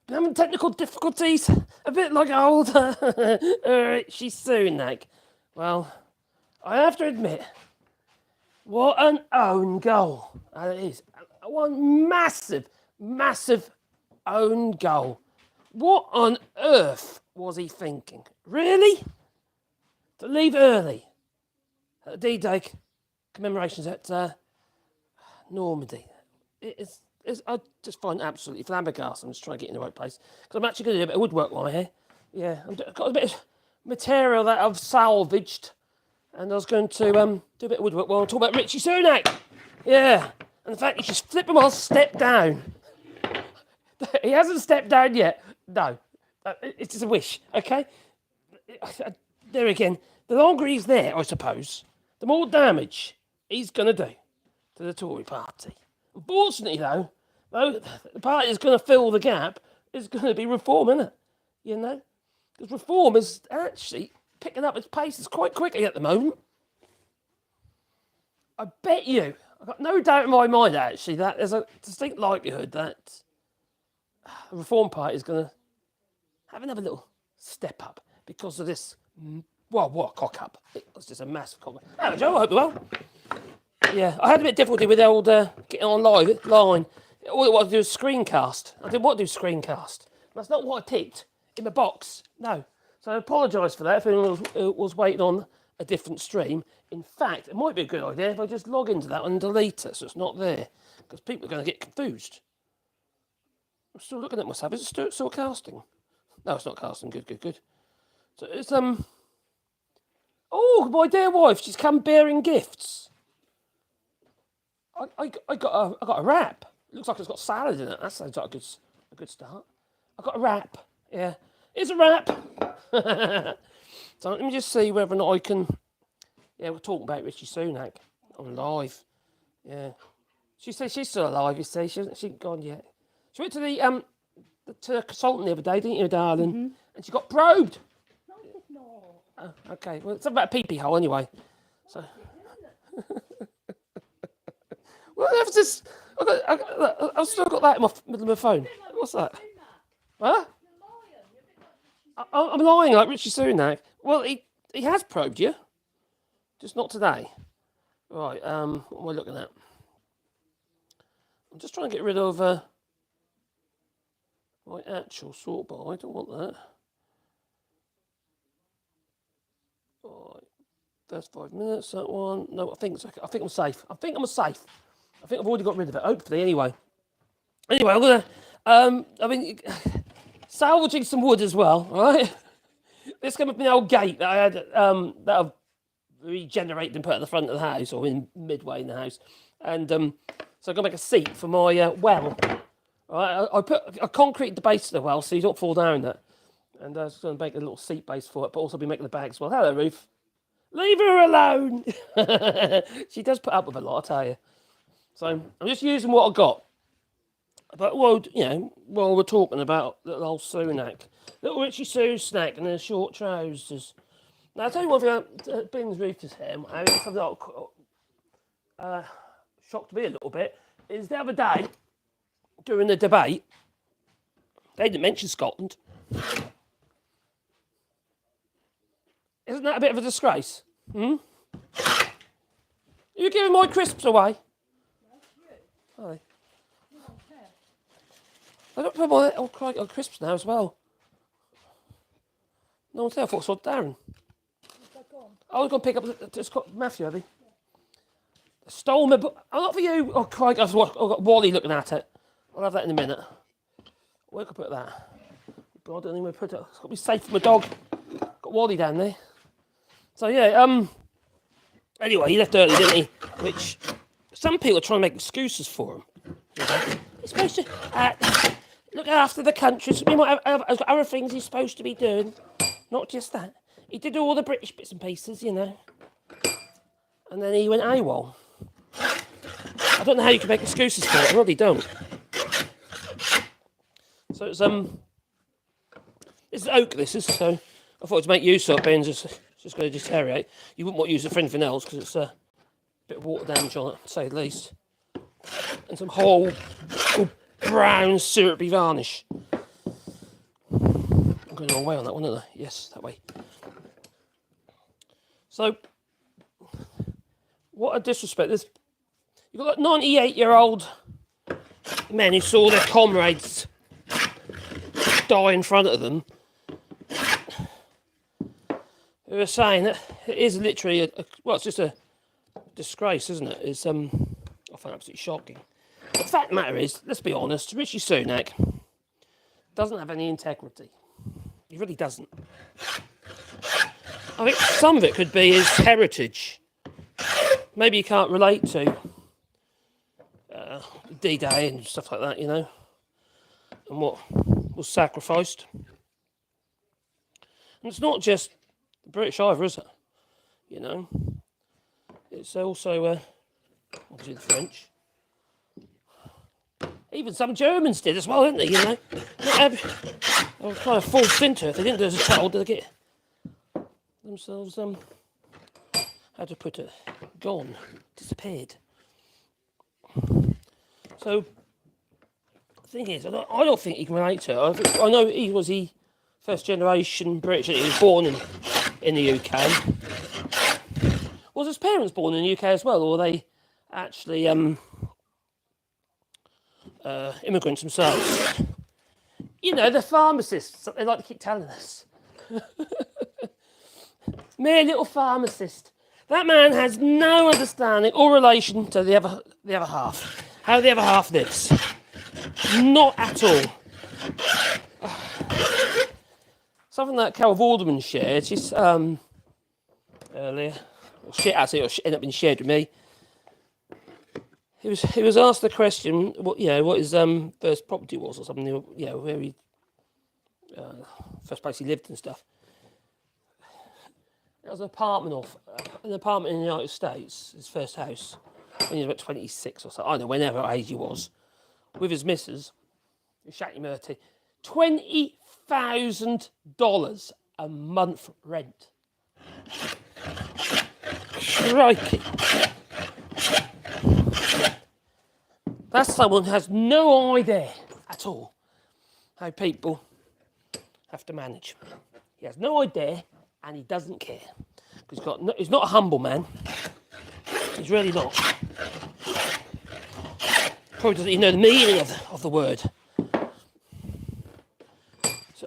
Been having technical difficulties, a bit like old RISHI SUNAK. Well, I have to admit, what an own goal that is. One massive, massive own goal. What on earth was he thinking? Really? To leave early at the D-Day commemorations at Normandy. I just find it absolutely flabbergasted. I'm just trying to get in the right place. Because I'm actually going to do a bit of woodwork while I'm here. Yeah, I've got a bit of material that I've salvaged. And I was going to do a bit of woodwork while I'm talking about RISHI SUNAK. Yeah, and the fact he just flipped him off, step down. He hasn't stepped down yet. No, it's just a wish, okay? There again, the longer he's there, I suppose, the more damage he's going to do to the Tory party. Unfortunately, though, the party is going to fill the gap. It's going to be reform, isn't it? You know? Because reform is actually picking up its paces quite quickly at the moment. I bet you, I've got no doubt in my mind, actually, that there's a distinct likelihood that the Reform Party is going to have another little step up because of this, well, what a cock up. It was just a massive cock up. Hello, Joe, I hope you're well. Yeah, I had a bit of difficulty with the old getting on line. All it was to do was screencast. I didn't want to do screencast. That's not what I ticked in the box. No. So I apologise for that if anyone was waiting on a different stream. In fact, it might be a good idea if I just log into that and delete it so it's not there. Because people are going to get confused. I'm still looking at myself. Is it still casting? No, it's not casting. Good. So it's oh, my dear wife, she's come bearing gifts. I got a wrap. It looks like it's got salad in it. That sounds like a good start. I got a wrap. Yeah, it's a wrap. So let me just see whether or not I can. Yeah, we're talking about RISHI SUNAK on live. Yeah, she says she's still alive. You see, she hasn't gone yet. She went to the consultant the other day, didn't you, darling? Mm-hmm. And she got probed. No. Oh, okay. Well, it's about a pee-pee hole anyway. So. Well, that's just. I've still got that in my middle of my phone. What's that? Huh? I'm lying like RISHI SUNAK. Well, he has probed you, just not today. Right. What am I looking at? I'm just trying to get rid of my actual sort by. I don't want that. Right. First 5 minutes. That one. No, I think it's okay. I think I'm safe. I think I've already got rid of it. Hopefully, anyway. Anyway, I'm gonna. Salvaging some wood as well, all right? This came up an old gate that I had that I've regenerated and put at the front of the house, or in midway in the house. And so I'm going to make a seat for my well. All right? I put a concrete at the base of the well so you don't fall down it. And I was going to make a little seat base for it, but also be making the bag as well. Hello, Ruth. Leave her alone. She does put up with a lot, I tell you. So I'm just using what I got. But, well, while we're talking about little old Sunak, little RISHI SUNAK and the short trousers. Now, I'll tell you one thing, Bing's Ruth is here, shocked me a little bit, is the other day, during the debate, they didn't mention Scotland. Isn't that a bit of a disgrace? Are you giving my crisps away? Hi. I don't put my crisps now as well. No one's there. I thought I saw Darren. I was going to pick up Matthew, have you? Yeah. Stole my book. Oh, not for you. Oh, Craig, I've got Wally looking at it. I'll have that in a minute. Where can I put that? But I don't know where to put it. It's got to be safe for my dog. Got Wally down there. So, yeah, anyway, he left early, didn't he? Which some people are trying to make excuses for him. He's supposed to look after the country. So he might have other things he's supposed to be doing. Not just that. He did all the British bits and pieces, And then he went AWOL. I don't know how you can make excuses for it. I really don't. So it's this is oak. This is so. I thought to make use of it, and it's just going to deteriorate. You wouldn't want to use it for anything else because it's a bit of water damage on it, to say the least. And some whole brown syrupy varnish. I'm going the wrong way on that one, aren't I? Yes, that way. So, what a disrespect. You've got like 98-year-old men who saw their comrades die in front of them, who are saying that it is literally it's just a disgrace, isn't it? It's I find it absolutely shocking. The fact of the matter is, let's be honest, Rishi Sunak doesn't have any integrity. He really doesn't. I think some of it could be his heritage. Maybe he can't relate to D-Day and stuff like that, and what was sacrificed. And it's not just the British either, is it? It's also obviously the French. Even some Germans did as well, didn't they? They were kind of forced into it. They didn't do as a told. They get themselves how to put it, gone, disappeared. So the thing is, I don't think he can relate to it. I know he was first generation British. He was born in the UK. Was his parents born in the UK as well, or were they actually immigrants themselves? The pharmacists, they like to keep telling us. Mere little pharmacist. That man has no understanding or relation to the other half. How the other half lives. Not at all. Something that Carol Vorderman shared, she's earlier, or ended up being shared with me. He was asked the question, what his first property was or something, where he first place he lived and stuff. It was an apartment in the United States, his first house, when he was about 26 or so. I don't know, whenever age he was, with his missus, Shakti Murti, $20,000 a month rent. Crikey. That's someone who has no idea at all how people have to manage. He has no idea and he doesn't care. He's not a humble man. He's really not. Probably doesn't even know the meaning of the word. So,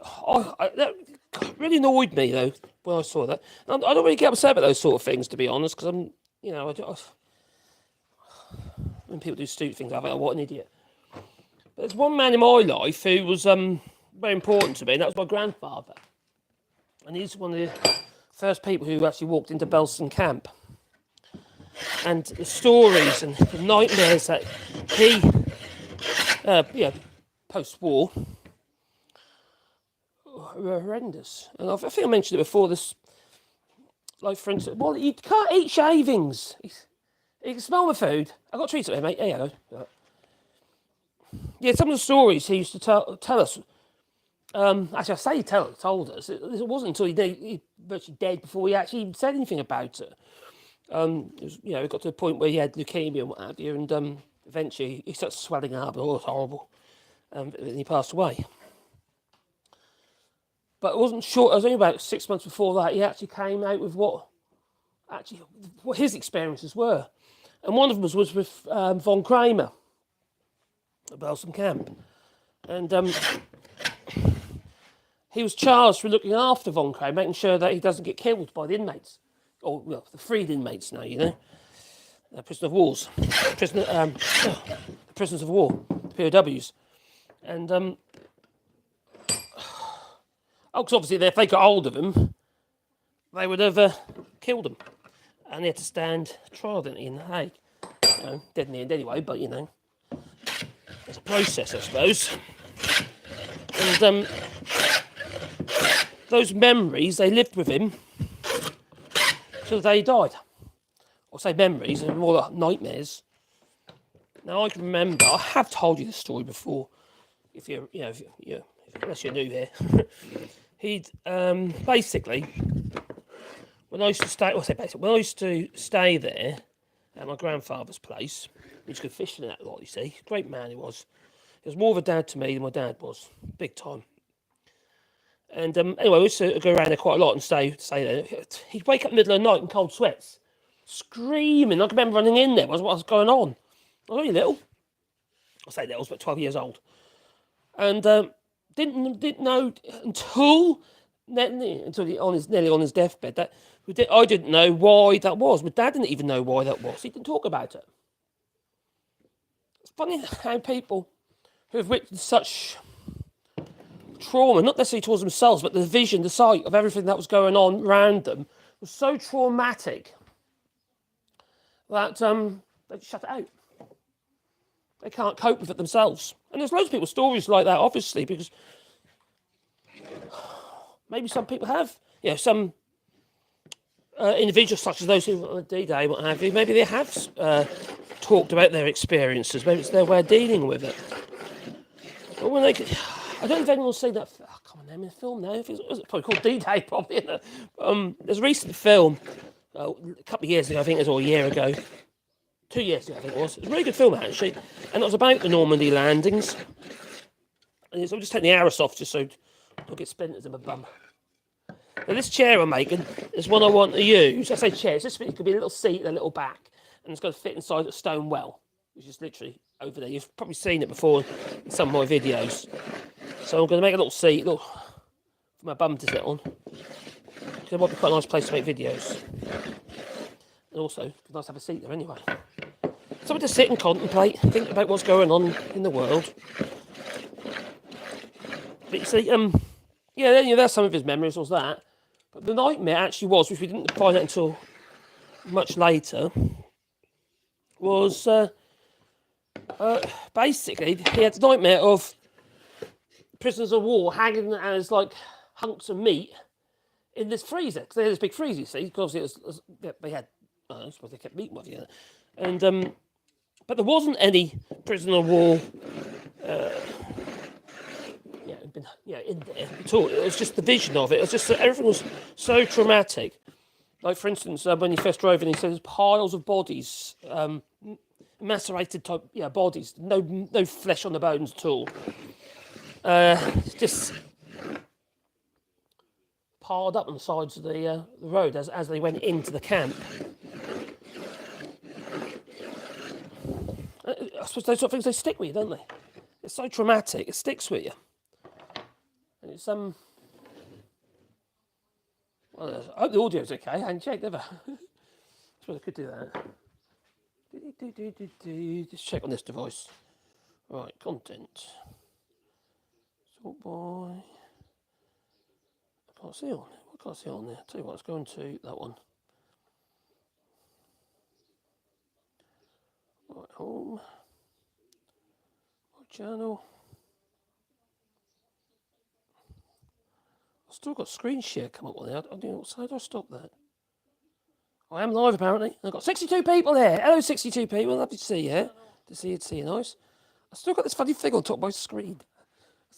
that really annoyed me though when I saw that. I don't really get upset about those sort of things, to be honest, because I'm, when people do stupid things, I think, what an idiot. But there's one man in my life who was very important to me, and that was my grandfather. And he's one of the first people who actually walked into Belston Camp. And the stories and the nightmares that he, post-war, were horrendous. And I think I mentioned it before, this, like for instance, well, you can't eat shavings. You can smell my food. I've got treats up here, mate. There you go. Yeah, some of the stories he used to tell us. Actually, I say he told us. It wasn't until he virtually dead before he actually said anything about it. It got to the point where he had leukemia and what have you, and eventually he started swelling up. Oh, it was horrible. And he passed away. But it wasn't short. It was only about 6 months before that he actually came out with what his experiences were. And one of them was with von Kramer at Belston Camp. And he was charged with looking after von Kramer, making sure that he doesn't get killed by the inmates. Or, well, the freed inmates now, prisoner of wars. Prisoners of war, POWs. And, because obviously if they got hold of him, they would have killed him. And he had to stand trial, didn't he, in The Hague. Dead in the end anyway, but, there's a process, I suppose. And those memories, they lived with him till the day he died. Or say memories, and more like nightmares. Now, I can remember, I have told you this story before, unless you're new here. He'd, basically, when I used to stay there at my grandfather's place, he used to go fishing that lot, you see. Great man he was. He was more of a dad to me than my dad was, big time. And anyway, we used to go around there quite a lot and stay there. He'd wake up in the middle of the night in cold sweats, screaming. I can remember running in there. What was going on? I was only little. I say little, I was about 12 years old. And didn't know until nearly on his deathbed that I didn't know why that was. My dad didn't even know why that was. He didn't talk about it. It's funny how people who have witnessed such trauma, not necessarily towards themselves, but the vision, the sight of everything that was going on around them was so traumatic that they just shut it out. They can't cope with it themselves. And there's loads of people's stories like that, obviously, because maybe some people have, some individuals such as those who on D-Day, what have you, maybe they have talked about their experiences. Maybe it's their way of dealing with it. But when I don't know if anyone will see that. I can't remember the film now. It was probably called D-Day, probably. There's a recent film, a couple of years ago, I think it was, or a year ago. 2 years ago, I think it was. It was a really good film, actually. And it was about the Normandy landings. And I'm just taking the arrows off just so I don't get splinters in my bum. Now, this chair I'm making is one I want to use. I say chair, it could be a little seat and a little back. And it's got to fit inside a stone well, which is literally over there. You've probably seen it before in some of my videos. So I'm going to make a little seat for my bum to sit on. Because it might be quite a nice place to make videos. And also, it's nice to have a seat there anyway. Something to sit and contemplate, think about what's going on in the world. But you see, that's some of his memories, was that. But the nightmare actually was, which we didn't find out until much later, was basically he had the nightmare of prisoners of war hanging as like hunks of meat in this freezer, because they had this big freezer, you see, because they had, I suppose they kept meat with you, and but there wasn't any prisoner of war in there at all. It was just the vision of it. It was just that everything was so traumatic. Like, for instance, when he first drove in, he said there's piles of bodies, macerated type, bodies, no flesh on the bones at all. Just piled up on the sides of the road as they went into the camp. I suppose those sort of things, they stick with you, don't they? It's so traumatic, it sticks with you. And it's well, I hope the audio's okay. I haven't checked ever. I suppose I could do that. Just check on this device. Right, content. Sort by. I can't see on it. What can't I see on there? I'll tell you what, let's go into that one. Right, home. My channel. I've still got screen share come up on there. I don't know, how do I stop that? I am live apparently. I've got 62 people here. Hello, 62 people. Lovely to see you. To see you nice. I've still got this funny thing on top of my screen.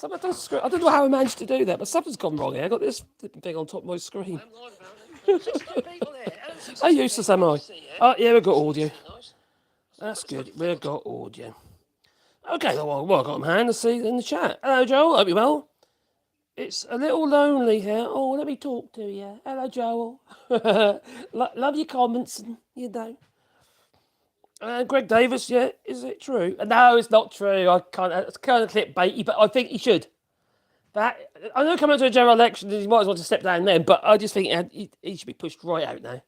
I don't know how I managed to do that, but something's gone wrong here. I've got this thing on top of my screen. I am live apparently. 62 people here. Hello, 62 I'm useless, am I? Oh, yeah, we've got audio. That's good. We've got audio. Okay, well, I got my hand to see in the chat. Hello, Joel. Hope you're well. It's a little lonely here. Oh, let me talk to you. Hello, Joel. Love your comments, and Greg Davis, yeah, is it true? No, it's not true. I can't. It's kind of clickbaity, but I think he should. I know coming to a general election, he might as well just step down then, but I just think he should be pushed right out now. And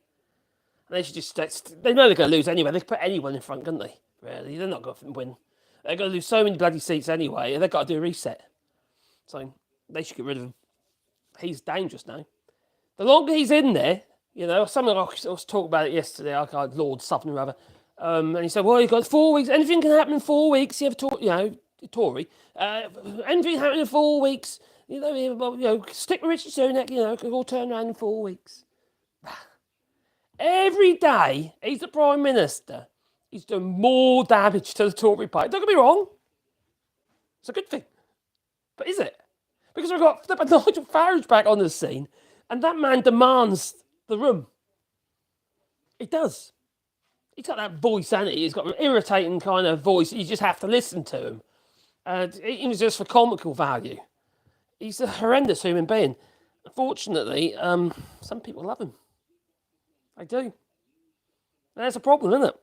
they should just. They know they're going to lose anyway. They can put anyone in front, can't they? Really, they're not going to win. They're going to lose so many bloody seats anyway, and they've got to do a reset. So they should get rid of him. He's dangerous now. The longer he's in there, something I was talking about it yesterday. I got Lord something or other, and he said, "Well, you've got 4 weeks. Anything can happen in 4 weeks. You have Tory. Anything happen in 4 weeks. Stick with RISHI SUNAK. It could all turn around in 4 weeks." Every day he's the Prime Minister, he's doing more damage to the Tory party. Don't get me wrong. It's a good thing. But is it? Because we've got Nigel Farage back on the scene, and that man demands the room. He does. He's got that voice, hasn't he? He's got an irritating kind of voice. You just have to listen to him. And he was just for comical value. He's a horrendous human being. Unfortunately, some people love him. They do. That's a problem, isn't it?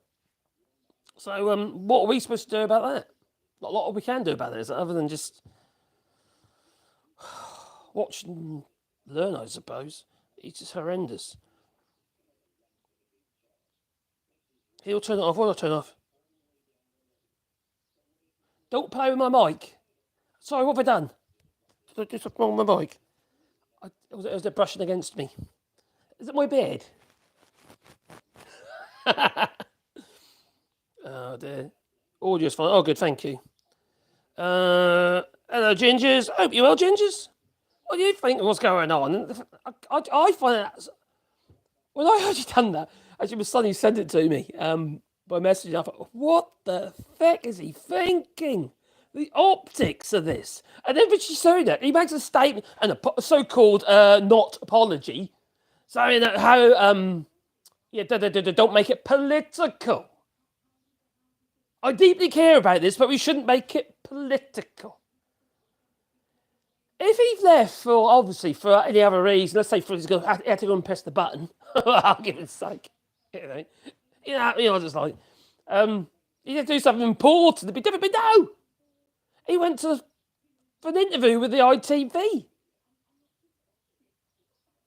So, what are we supposed to do about that? Not a lot we can do about it, is it, other than just watch and learn, I suppose. He's just horrendous. He'll turn it off. What will I turn off? Don't play with my mic. Sorry, what have I done? Did I do something wrong with my mic? Was it brushing against me? Is it my beard? Oh dear. Audio's fine. Oh, good, thank you. Hello, Gingers. Hope you're well, Gingers. What do you think of what's going on? I find that when I heard you done that, actually, my son, he sent it to me by message. I thought, what the feck is he thinking? The optics of this. And then Richie Sunak, he makes a statement and a so-called not apology, saying that how don't make it political. I deeply care about this, but we shouldn't make it political. If he left for any other reason, let's say he had to go and press the button, argument's sake, just like, he had to do something important to be different, but no! He went for an interview with the ITV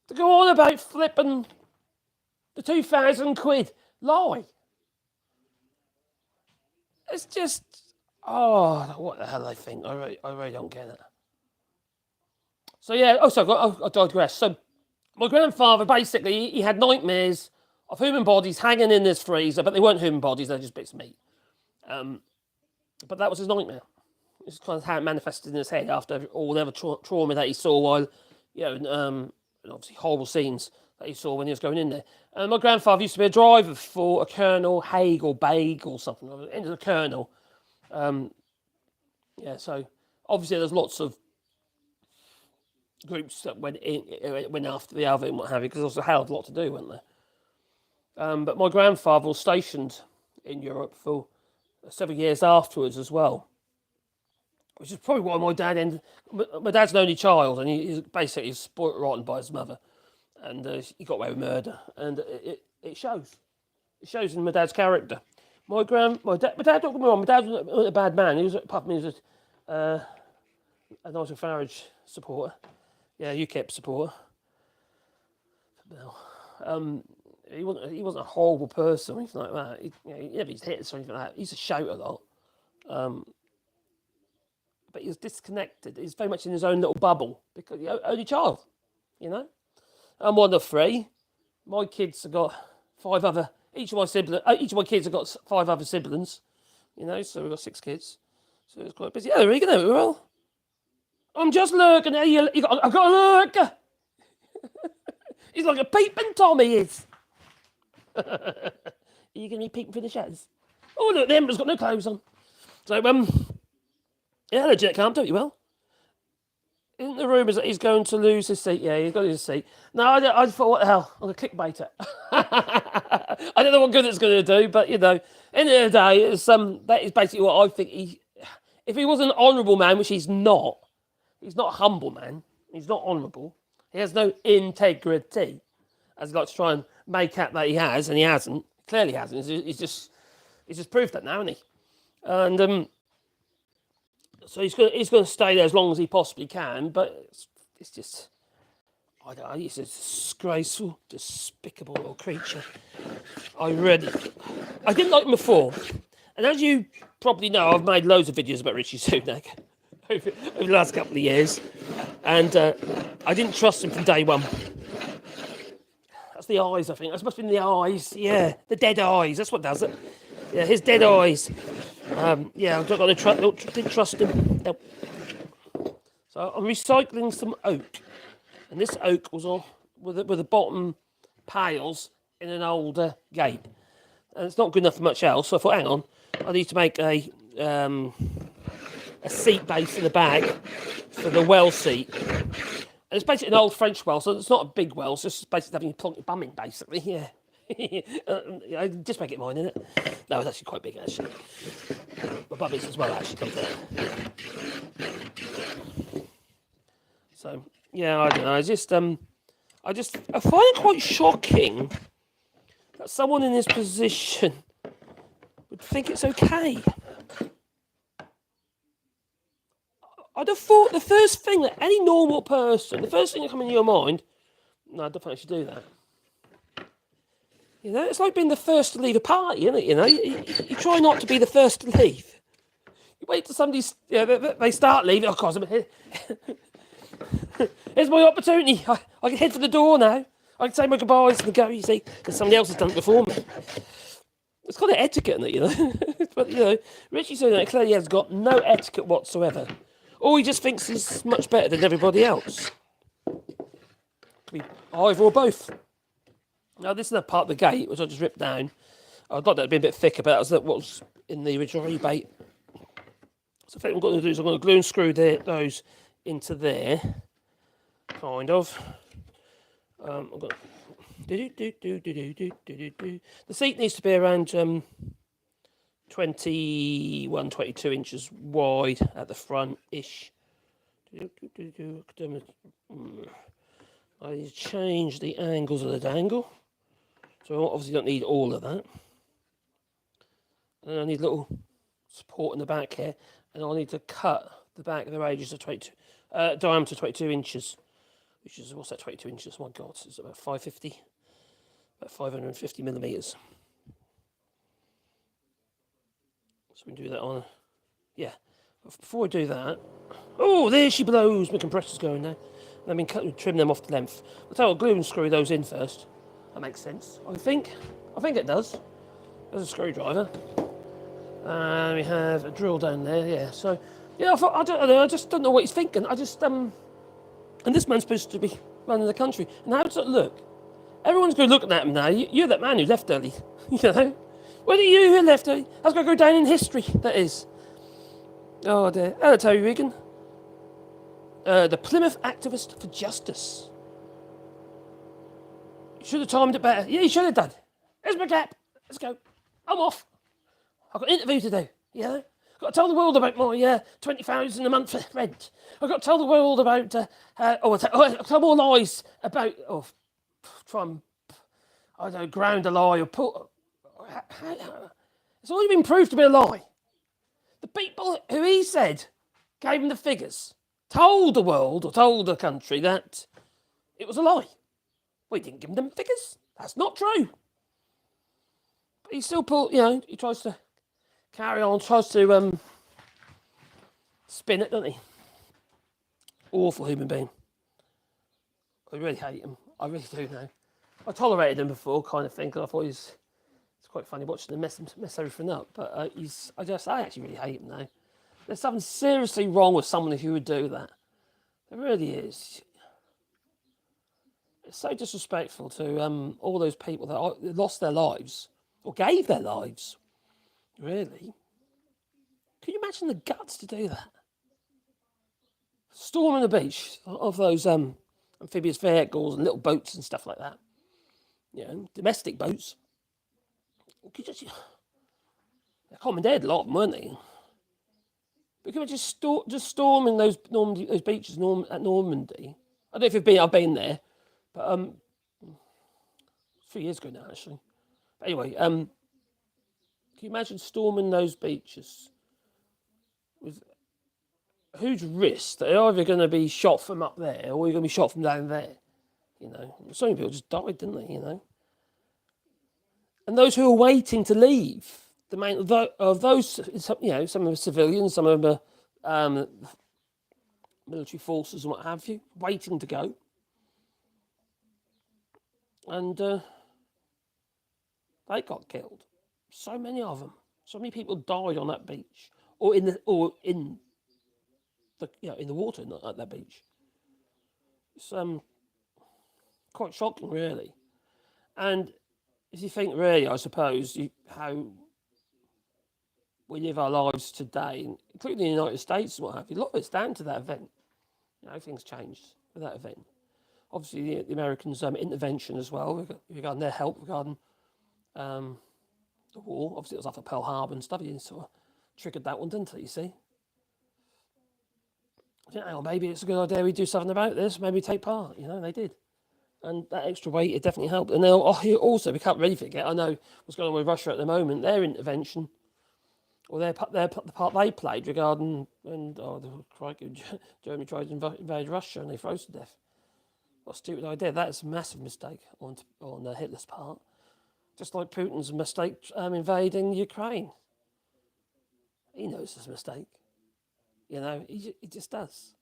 to go on about flipping the 2,000 quid lie. It's just, what the hell I think. I really don't get it. So yeah, I digress. So my grandfather, basically, he had nightmares of human bodies hanging in this freezer, but they weren't human bodies, they're just bits of meat. But that was his nightmare. It's kind of how it manifested in his head after all the other trauma that he saw while, and obviously horrible scenes that he saw when he was going in there. And my grandfather used to be a driver for a Colonel Haig or Baig or something, into the Colonel. So obviously there's lots of groups that went after the other and what have you, because there was a hell of a lot to do, weren't there? But my grandfather was stationed in Europe for several years afterwards as well, which is probably why my dad my dad's an only child, and he's basically spoiled rotten by his mother, and he got away with murder, and it shows. It shows in my dad's character. My dad, don't get me wrong, my dad was a bad man. He was, apart from he was a Nigel Farage supporter. Yeah, UKIP supporter. No. He wasn't a horrible person or anything like that. He never hit hits or anything like that. He used to shout a lot. But he was disconnected. He's very much in his own little bubble because he's only child, I'm one of three. My kids have got 5 other. Each of my kids have got 5 other siblings. So we've got 6 kids. So it's quite busy. Yeah, Regan, well, I'm just lurking. I've got a lurker. He's like a peeping Tom, he is. Are you going to be peeping through the shutters? Oh, look, the Emperor's got no clothes on. So, yeah, legit, can't do you well. Isn't the rumours that he's going to lose his seat? Yeah, he's got his seat. No, I thought, what the hell? I'm going to clickbait it. I don't know what good it's going to do, but, end of the day, that is basically what I think if he was an honourable man, which he's not a humble man, he's not honourable, he has no integrity, as he likes to try and make out that he has, and he hasn't. Clearly hasn't. He's just proved that now, hasn't he? And so he's going to stay there as long as he possibly can, but it's just, I don't know, he's a disgraceful, despicable little creature. I didn't like him before, and as you probably know, I've made loads of videos about RISHI SUNAK over the last couple of years, and I didn't trust him from day one. That's the eyes, I think. That must have been the eyes. Yeah, the dead eyes. That's what does it. Yeah, his dead eyes. Didn't trust him. Nope. So I'm recycling some oak, and this oak was on with the bottom piles in an older gate, and it's not good enough for much else. So I thought, hang on, I need to make a seat base in the bag for the well seat. And it's basically an old French well, so it's not a big well. It's just basically having you plonk your bum in, basically. Yeah, I just make it mine, innit? No, it's actually quite big, actually. My bubbies as well, actually, comes there. So, yeah, I don't know. I find it quite shocking that someone in this position would think it's okay. I'd have thought the first thing that any normal person, the first thing that comes into your mind, no, I don't think I should do that. You know, it's like being the first to leave a party, isn't it? You know, you try not to be the first to leave. You wait till somebody's, they start leaving. Oh, God, I'm here. Here's my opportunity. I can head for the door now. I can say my goodbyes and go, you see, because somebody else has done it before me. It's kind of etiquette, isn't it, you know? But, you know, Rishi Sunak clearly has got no etiquette whatsoever. Or he just thinks he's much better than everybody else. Could be either or both. Now, this is the part of the gate, which I just ripped down. I thought that had been a bit thicker, but that was what was in the original rebate. So I think what I'm going to do is I'm going to glue and screw those into there. Kind of. I've got... The seat needs to be around 21, 22 inches wide at the front-ish. I need to change the angles of the dangle. So I obviously don't need all of that. And I need a little support in the back here. And I'll need to cut the back of the radius of 22, diameter 22 inches. Which is, what's that, 22 inches? Oh my God, it's about 550. About 550 millimetres. So we can do that on, yeah. Before I do that, oh, there she blows. My compressor's going now. Let me trim them off the length. I'll tell you, I'll glue and screw those in first. That makes sense. I think it does. There's a screwdriver. And we have a drill down there, yeah. So, yeah, I don't know, I just don't know what he's thinking. And this man's supposed to be running the country. And how does it look? Everyone's going to look at him now. You're that man who left early, you know. What are you who left early? That's going to go down in history, that is. Oh, dear. Hello, Terry Regan. The Plymouth activist for justice. You should have timed it better. Yeah, you should have done. Here's my cap. Let's go. I'm off. I've got an interview to do. Yeah. I've got to tell the world about my 20,000 a month rent. I've got to tell the world about, tell more lies about, try and, I don't know, ground a lie or put, it's already been proved to be a lie. The people who he said gave him the figures, told the world or told the country that it was a lie. Well, he didn't give them figures. That's not true. But he still he tries to carry on, tries to spin it, doesn't he? Awful human being. I really hate him. I really do now. I tolerated him before, kind of thing, because I thought it's quite funny watching him mess everything up. But I actually really hate him now. There's something seriously wrong with someone who would do that. There really is. It's so disrespectful to all those people that lost their lives or gave their lives. Really? Can you imagine the guts to do that? Storming the beach of those amphibious vehicles and little boats and stuff like that. You know, domestic boats. They're commandeered a lot of them, weren't they? But can you just storming those beaches at Normandy? I don't know if you've been. I've been there, but 3 years ago now, actually. But anyway, can you imagine storming those beaches with a huge risk that you're either going to be shot from up there or you're going to be shot from down there? You know, so many people just died, didn't they? You know, and those who are waiting to leave, of those, you know, some of them are civilians, some of them are military forces and what have you, waiting to go, and they got killed. So many of them. So many people died on that beach, or in the water at that beach. It's quite shocking, really. And if you think, really, I suppose, how we live our lives today, including the United States and what have you, a lot of it's down to that event. You know, things changed with that event. Obviously, the Americans' intervention as well, regarding their help, regarding the war. Obviously, it was after Pearl Harbor and stuff. He sort of triggered that one, didn't it? You see. Maybe it's a good idea we do something about this. Maybe take part. They did. And that extra weight, it definitely helped. And also, we can't really forget, I know what's going on with Russia at the moment, their intervention, or the part they played regarding, Germany tried to invade Russia and they froze to death. What a stupid idea. That's a massive mistake on Hitler's part. Just like Putin's mistake invading Ukraine. He knows it's a mistake. He just does.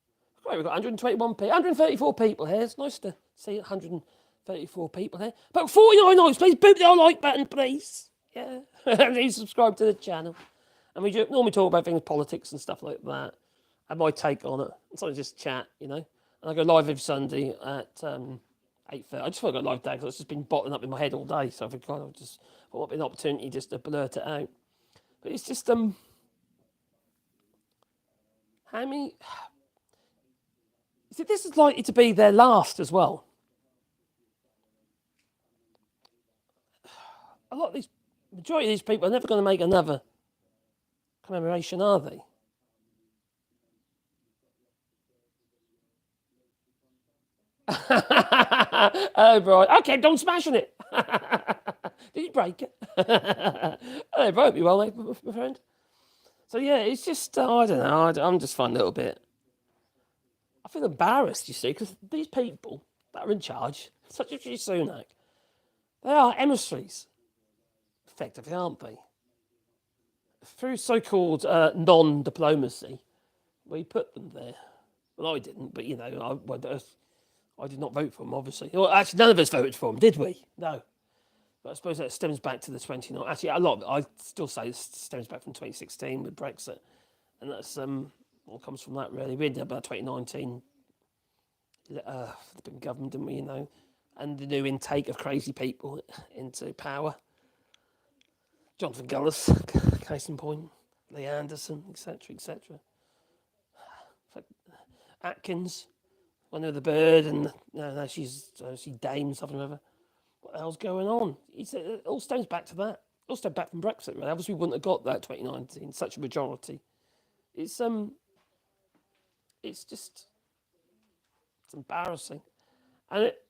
Great, we've got 134 people here. It's nice to see 134 people here. But 49 likes, please. Boot the like button, please. Yeah. And please subscribe to the channel. And we normally talk about things, politics and stuff like that. And my take on it. And sometimes just chat, And I go live every Sunday at 8:30. I just thought I'd go live today because it's just been bottling up in my head all day. So I think I just thought it'd be an opportunity just to blurt it out. But it's just, how many... See, this is likely to be their last as well. Majority of these people are never going to make another commemoration, are they? Oh, right. Okay, don't smash on it. Did you break it? Oh, it broke me well, mate, my friend. So, yeah, it's just, I don't know. I'm just finding a little bit. I feel embarrassed, you see, because these people that are in charge, such as RISHI Sunak, they are emissaries, effectively, aren't they? Through so-called non-diplomacy, we put them there. Well, I didn't, but, I did not vote for them, obviously. Well, actually, none of us voted for them, did we? No. But I suppose that stems back to the 29... Actually, a lot of it, I still say it stems back from 2016 with Brexit. And that's... all comes from that, really. We ended up about 2019, the big government, didn't we, and the new intake of crazy people into power. Jonathan Gullis, case in point, Lee Anderson, etc. Atkins, one of the bird, and she Dame something or other. What the hell's going on? It all stems back to that. It all stems back from Brexit, really. Obviously, we wouldn't have got that 2019, such a majority. It's embarrassing, and it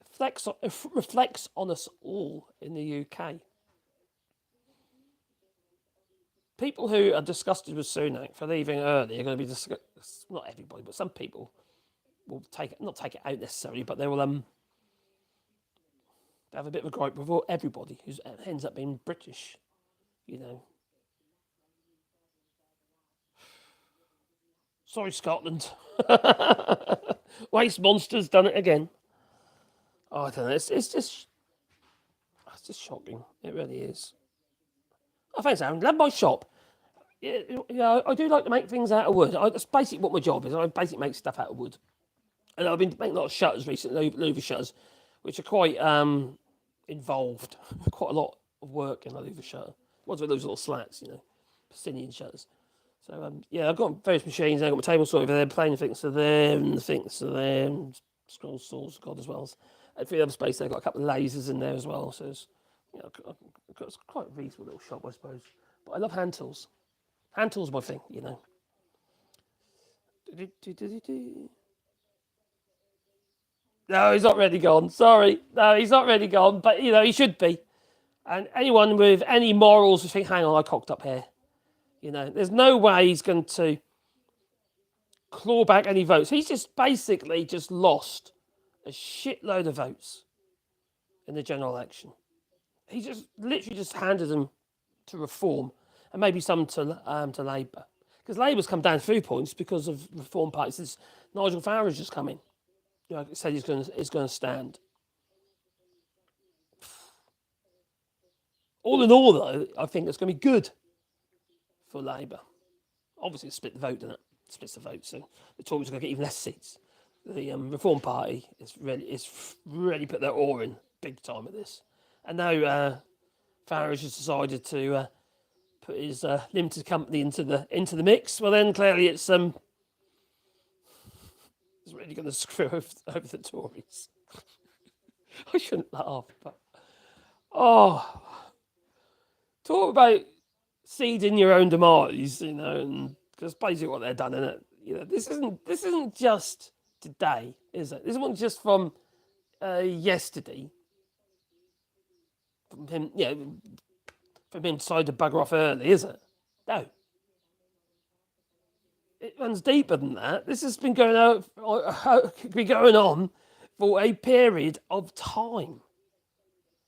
reflects on us all in the UK. People who are disgusted with Sunak for leaving early are going to be not everybody, but some people will not take it out necessarily, but they will have a bit of a gripe with everybody who ends up being British, Sorry, Scotland. Waste monsters done it again. Oh, I don't know. It's just shocking. It really is. Oh, thanks, Aaron. Love my shop. Yeah, I do like to make things out of wood. That's basically what my job is. I basically make stuff out of wood. And I've been making a lot of shutters recently, louver shutters, which are quite involved. Quite a lot of work in a louver shutter. Ones with those little slats, Pastinian shutters. So, I've got various machines. I've got my table saw over there, plane things are there, and the things are there, and scroll saws, God, as well. And for the other space, I've got a couple of lasers in there as well. So, it's quite a reasonable little shop, I suppose. But I love hand tools. Hand tools are my thing, No, he's not really gone. Sorry. No, he's not really gone. But, he should be. And anyone with any morals who think, hang on, I cocked up here. There's no way he's going to claw back any votes. He's just basically just lost a shitload of votes in the general election. He just literally just handed them to Reform and maybe some to Labour. Because Labour's come down 3 points because of Reform Party. Since Nigel Farage has come in, said he's going to stand. All in all, though, I think it's going to be good for Labour. Obviously, it split the vote, doesn't it? It splits the vote, so the Tories are going to get even less seats. The Reform Party is really put their oar in big time at this. And now Farage has decided to put his limited company into the mix. Well, then clearly it's really going to screw over the Tories. I shouldn't laugh, but Talk about seeding your own demise, and because basically what they've done, isn't it? This isn't just today, is it? This isn't just from yesterday. From him, from him deciding to bugger off early, is it? No, it runs deeper than that. This has been going on for a period of time.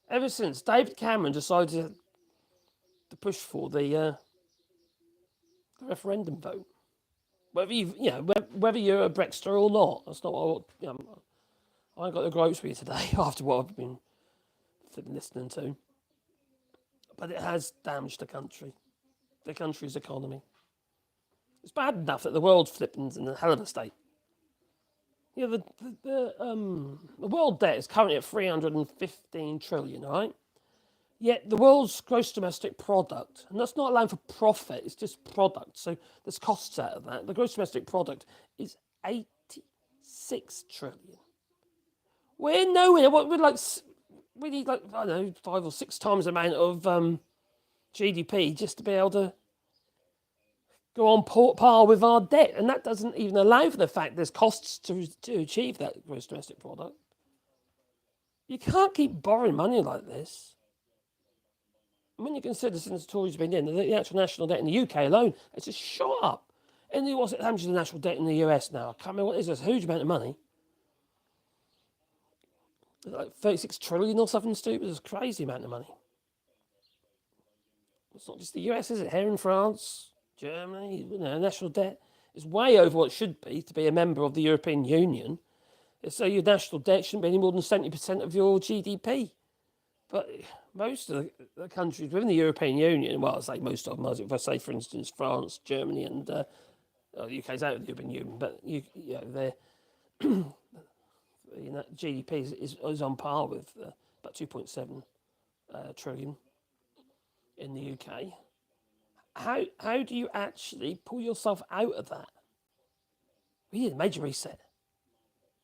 Ever since David Cameron decided to push for the referendum vote, whether you're a Brexiter or not, that's not what I got the gripes with you today after what I've been listening to. But it has damaged the country's economy. It's bad enough that the world's flipping in a hell of a state. The world debt is currently at 315 trillion, right? Yet the world's gross domestic product, and that's not allowing for profit, it's just product. So there's costs out of that. The gross domestic product is 86 trillion. We're nowhere. We need I don't know, 5 or 6 times the amount of GDP just to be able to go on par with our debt, and that doesn't even allow for the fact there's costs to achieve that gross domestic product. You can't keep borrowing money like this. When you consider since the Tories have been in, the actual national debt in the UK alone, it's just shot up. And what's it how much is the national debt in the US now? I can't remember what it is. It's a huge amount of money. Like 36 trillion or something stupid. It's a crazy amount of money. It's not just the US, is it? Here in France, Germany, national debt is way over what it should be to be a member of the European Union. So your national debt shouldn't be any more than 70% of your GDP. But most of the countries within the European Union, well, I say most of them, if I say, for instance, France, Germany, and the UK's out of the European Union, but their GDP is on par with about 2.7 trillion in the UK. How do you actually pull yourself out of that? We need a major reset.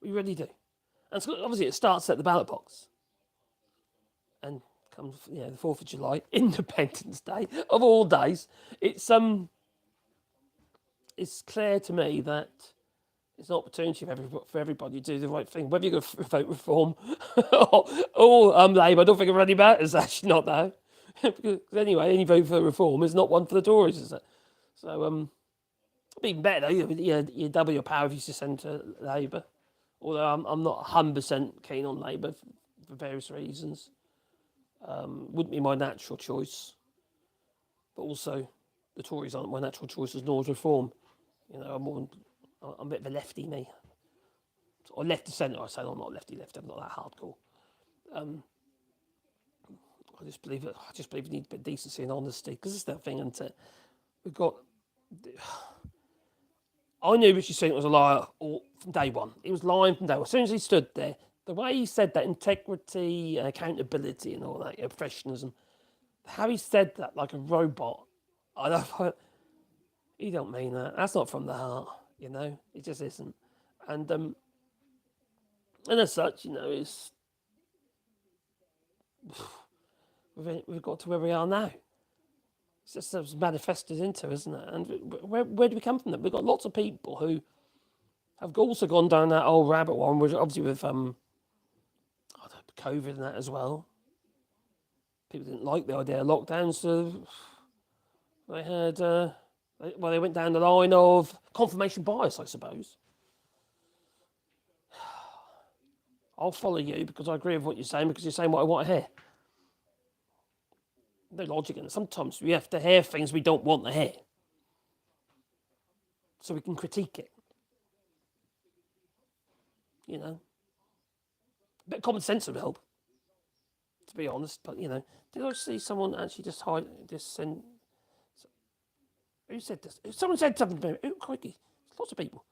We really do. And so obviously it starts at the ballot box. And comes the 4th of July, Independence Day, of all days. It's clear to me that it's an opportunity for everybody to do the right thing. Whether you're going to vote Reform or Labour, I don't think it really matters, actually, not though. Because anyway, any vote for Reform is not one for the Tories, is it? So, it'd be better, though. You double your power if you send to Labour. Although I'm not 100% keen on Labour for various reasons. Wouldn't be my natural choice. But also, the Tories aren't my natural choices, nor is Reform. I'm a bit of a lefty, me. Or left to centre, I say. I'm not lefty, I'm not that hardcore. I just believe we need a bit of decency and honesty, because it's that thing, isn't it? We've got... I knew Rishi Sunak was a liar from day one. He was lying from day one. As soon as he stood there, the way he said that, integrity, accountability and all that, professionalism, how he said that like a robot, I don't... He don't mean that. That's not from the heart, It just isn't. And as such, it's... We've got to where we are now. It's just manifested into, isn't it? And where do we come from? That we've got lots of people who have also gone down that old rabbit one, which obviously with COVID and that as well. People didn't like the idea of lockdown, so they had they went down the line of confirmation bias, I suppose. I'll follow you because I agree with what you're saying, because you're saying what I want to hear. No logic in it. Sometimes we have to hear things we don't want to hear, so we can critique it. A bit of common sense would help, to be honest. But did I see someone actually just send? Who said this? Someone said something to me. Oh, crikey! Lots of people.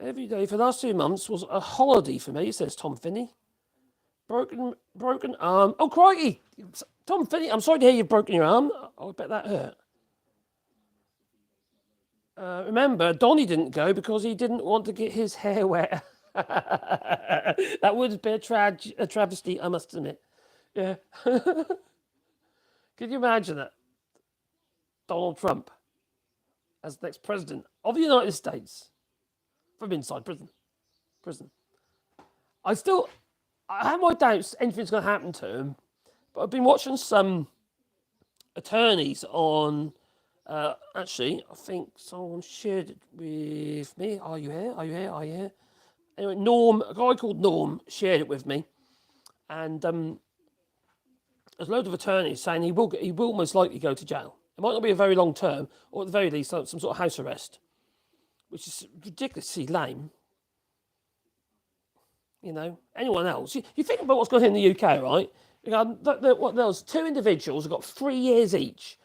Every day for the last 2 months was a holiday for me, says Tom Finney. Broken arm. Oh, crikey! Tom Finney, I'm sorry to hear you've broken your arm. I bet that hurt. Remember, Donny didn't go because he didn't want to get his hair wet. That would be a travesty, I must admit. Yeah. Can you imagine that? Donald Trump as the next president of the United States from inside prison. I have my doubts anything's going to happen to him, but I've been watching some attorneys on. Actually, I think someone shared it with me. Are you here? Are you here? Are you here? Anyway, a guy called Norm, shared it with me, and there's loads of attorneys saying he will most likely go to jail. It might not be a very long term, or at the very least, some sort of house arrest, which is ridiculously lame. You know, anyone else? You think about what's going on in the UK, right? There was 2 individuals who got 3 years each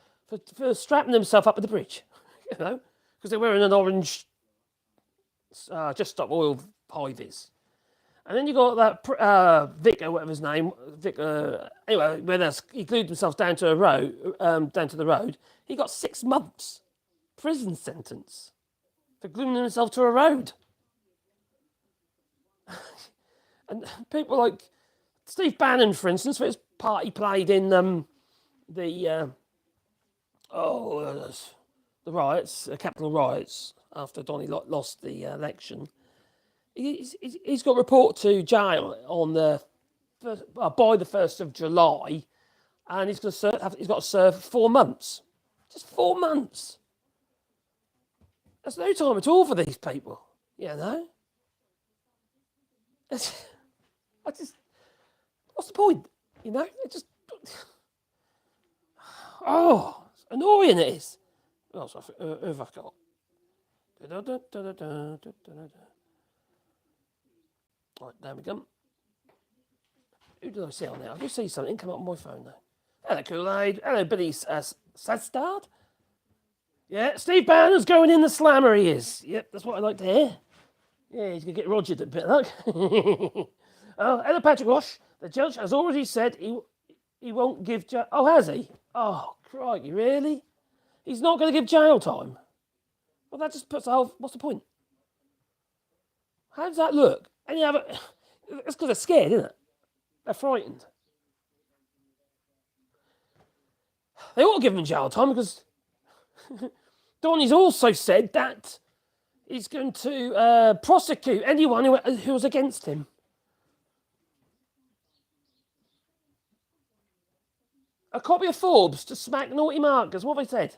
for strapping themselves up at the bridge, you know, because they're wearing an orange Just Stop Oil high vis. And then you got that Vic, or whatever his name, Vic. Anyway, when he glued himself down to the road, he got 6 months prison sentence for gluing himself to a road. And people like Steve Bannon, for instance, for his part he played in the riots, Capitol riots after Donny lost the election. He's got reported to jail on by the 1st of July, and he's got to serve 4 months. Just 4 months. That's no time at all for these people, you know. What's the point, you know? It's annoying it is. What else who have I got? Right, there we go. Who did I see on there? I just see something come up on my phone now. Hello, Kool-Aid. Hello, Billy Sadstard. Yeah, Steve Bannon's going in the slammer, he is. Yep, that's what I like to hear. Yeah, he's going to get Rogered a bit, look. Oh, hello, Patrick Roche. The judge has already said he won't give jail. Oh, has he? Oh, crikey, really? He's not going to give jail time? Well, that just puts the whole... What's the point? How does that look? And you have it's because they're scared, isn't it? They're frightened. They ought to give him jail time because Donny's also said that he's going to prosecute anyone who was against him. A copy of Forbes to smack naughty markers. What have they said?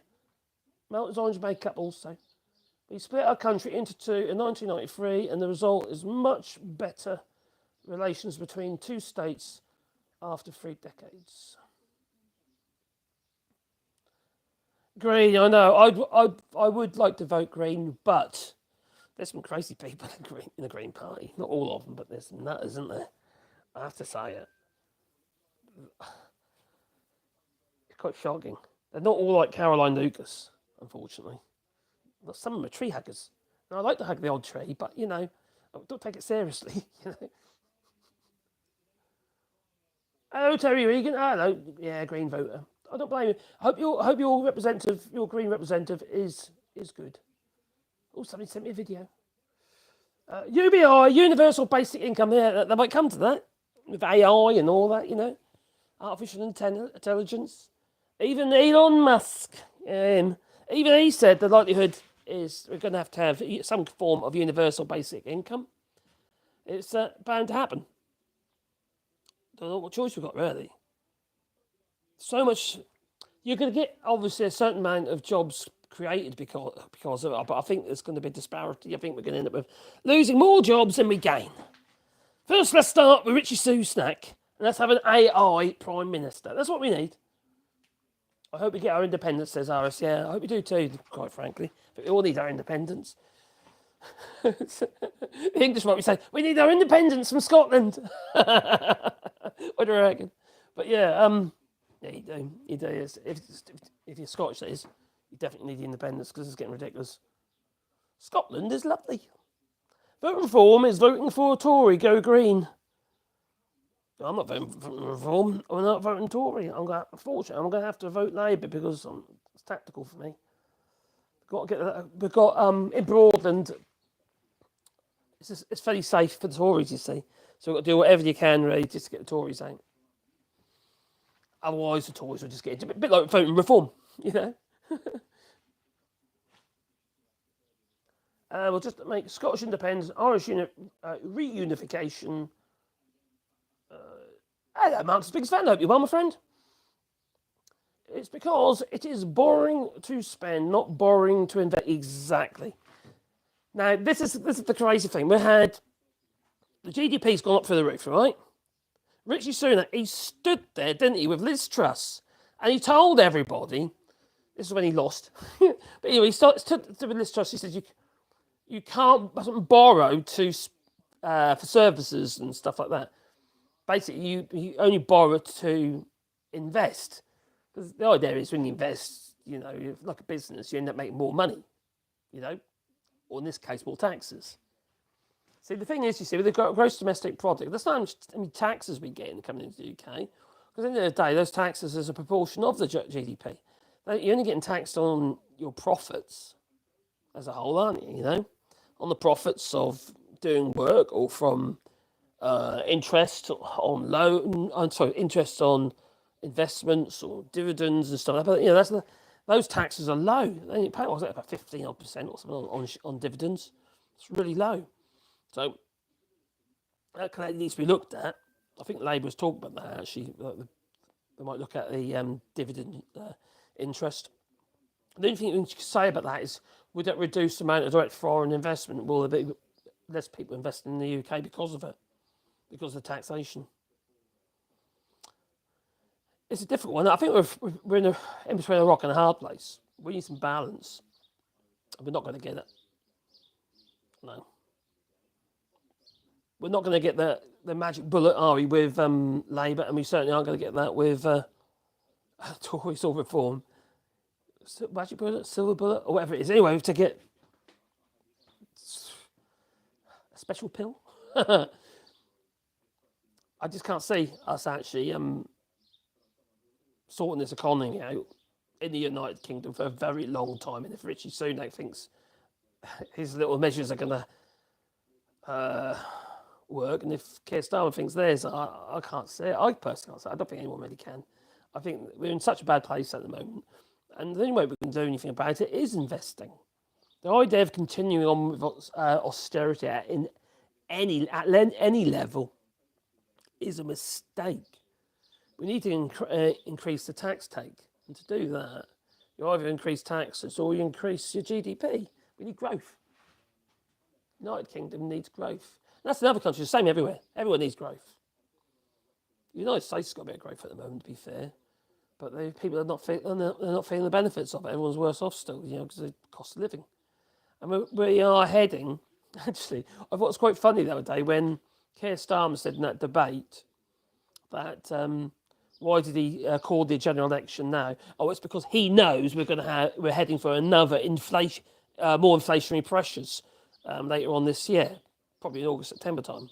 Mountains Orange makeup also. We split our country into 2 in 1993, and the result is much better relations between 2 states after 3 decades. Green, I know. I would like to vote Green, but there's some crazy people in the Green Party. Not all of them, but there's some nutters, isn't there? I have to say it. It's quite shocking. They're not all like Caroline Lucas, unfortunately. But some of them are tree huggers. And I like to hug the odd tree, but, you know, don't take it seriously. You know? Hello, Terry Regan. Hello. Yeah, Green voter. I don't blame you. I hope your Green representative is good. Oh, somebody sent me a video. UBI, Universal Basic Income. Yeah, they might come to that with AI and all that, you know. Artificial intelligence. Even Elon Musk, even he said the likelihood is we're going to have some form of universal basic income. It's bound to happen. Don't know what choice we've got, really. So much. You're going to get, obviously, a certain amount of jobs created because of it, but I think there's going to be a disparity. I think we're going to end up with losing more jobs than we gain. First, let's start with RISHI SUNAK, and let's have an AI Prime Minister. That's what we need. I hope we get our independence, says Aris. Yeah, I hope we do too, quite frankly. But we all need our independence. The English might be saying, we need our independence from Scotland. What do you reckon? But yeah, you do. If you're Scottish, that is, you definitely need the independence because it's getting ridiculous. Scotland is lovely. Vote reform is voting for a Tory, go Green. I'm not voting for reform. I'm not voting Tory. Unfortunately, I'm going to have to vote Labour because it's tactical for me. We've got in Broadland. It's fairly safe for the Tories, you see. So we've got to do whatever you can, really, just to get the Tories out. Otherwise, the Tories would just get into a bit like voting reform, you know. We'll just make Scottish independence, Irish reunification. Hello, Mark's biggest fan. Hope you're well, my friend. It's because it is boring to spend, not boring to invest. Exactly. Now, this is the crazy thing. We had the GDP's gone up through the roof, right? Rishi Sunak, he stood there, didn't he, with Liz Truss, and he told everybody. This is when he lost, but anyway, he stood with Liz Truss. He said, "You can't borrow for services and stuff like that. Basically, you only borrow to invest." Because the idea is when you invest, you know, like a business, you end up making more money, you know, or in this case, more taxes. See, the thing is, you see, with the gross domestic product, there's not how many taxes we get coming into the UK. Because at the end of the day, those taxes is a proportion of the GDP. You're only getting taxed on your profits as a whole, aren't you, you know? On the profits of doing work or from interest on interest on investments or dividends and stuff. But you know, those taxes are low. They pay about 15% or something on dividends. It's really low. So that needs to be looked at. I think Labour was talking about that actually. They might look at the dividend interest. The only thing you can say about that is, would that reduce the amount of direct foreign investment? Will there be less people investing in the UK because of it? Because of the taxation? It's a difficult one. I think we're in between a rock and a hard place. We need some balance. And we're not going to get it. No. We're not going to get the magic bullet, are we, with Labour, and we certainly aren't going to get that with Tories or Reform. Magic bullet, silver bullet, or whatever it is. Anyway, to get a special pill. I just can't see us actually sorting this economy out in the United Kingdom for a very long time. And if Rishi Sunak thinks his little measures are going to work, and if Keir Starmer thinks theirs, I can't see it. I personally can't see it. I don't think anyone really can. I think we're in such a bad place at the moment. And the only way we can do anything about it is investing. The idea of continuing on with austerity at any level is a mistake. We need to increase the tax take. And to do that, you either increase taxes or you increase your GDP. We need growth. United Kingdom needs growth. And that's in other countries, the same everywhere. Everyone needs growth. The United States has got a bit of growth at the moment, to be fair. But people are not feeling the benefits of it. Everyone's worse off still, you know, because of the cost of living. And we are heading, actually, I thought it was quite funny the other day when Keir Starmer said in that debate that why did he call the general election now? Oh, it's because he knows we're heading for another more inflationary pressures later on this year, probably in August, September time.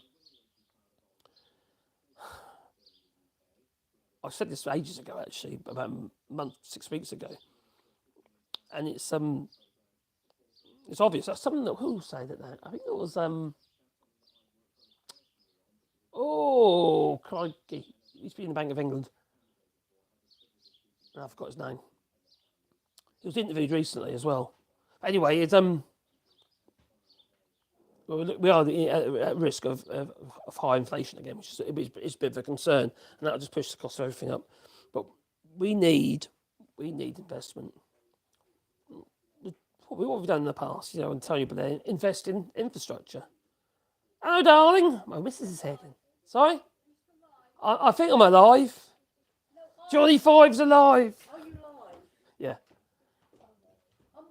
I said this ages ago, actually, about a month, 6 weeks ago, and it's obvious. That's something that who said it now? I think it was oh crikey, he used to be in the Bank of England. I forgot his name. He was interviewed recently as well. Anyway, it's we are at risk of high inflation again, which is a bit of a concern, and that'll just push the cost of everything up. But we need investment. What we've done in the past, you know, and Tony Blair, invest in infrastructure. Hello, darling. My missus is heading. Sorry? I think I'm alive. Johnny Five's alive. Are you live? Yeah. I'm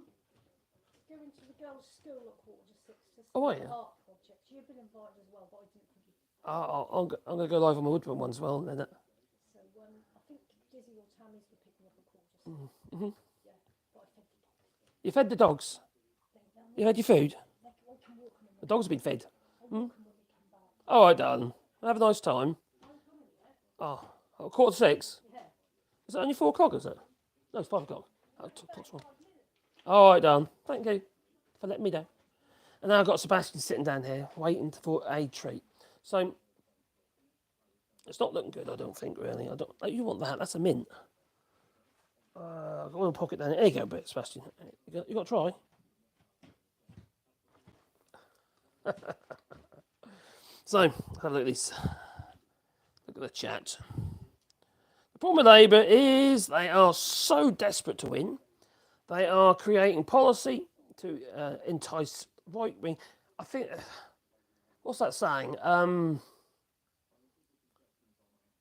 going to the girls' school at 6:45 to see Oh, the yeah. art project. You've been invited as well, but I didn't think you. I'm going to go live on my woodburn one as well. Then. So I think Dizzy or Tammy's were picking up a 6:45. Mm-hmm. Yeah, but I fed the dogs. You fed the dogs? You had your food? I can walk them. The dogs have been fed. I'll walk them when we come back. All right, darling. Have a nice time. Oh, 6:15? Yeah. Is it only 4 o'clock, is it? No, it's 5 o'clock. Oh, 2 All right, darling. Thank you for letting me know. And now I've got Sebastian sitting down here waiting for a treat. So It's not looking good, I don't think, really. I don't. You want that? That's a mint. I've got one pocket down there. There you go, bit, Sebastian. You got to try. So, have a look at this. Look at the chat. The problem with Labour is they are so desperate to win. They are creating policy to entice right wing. I think, what's that saying?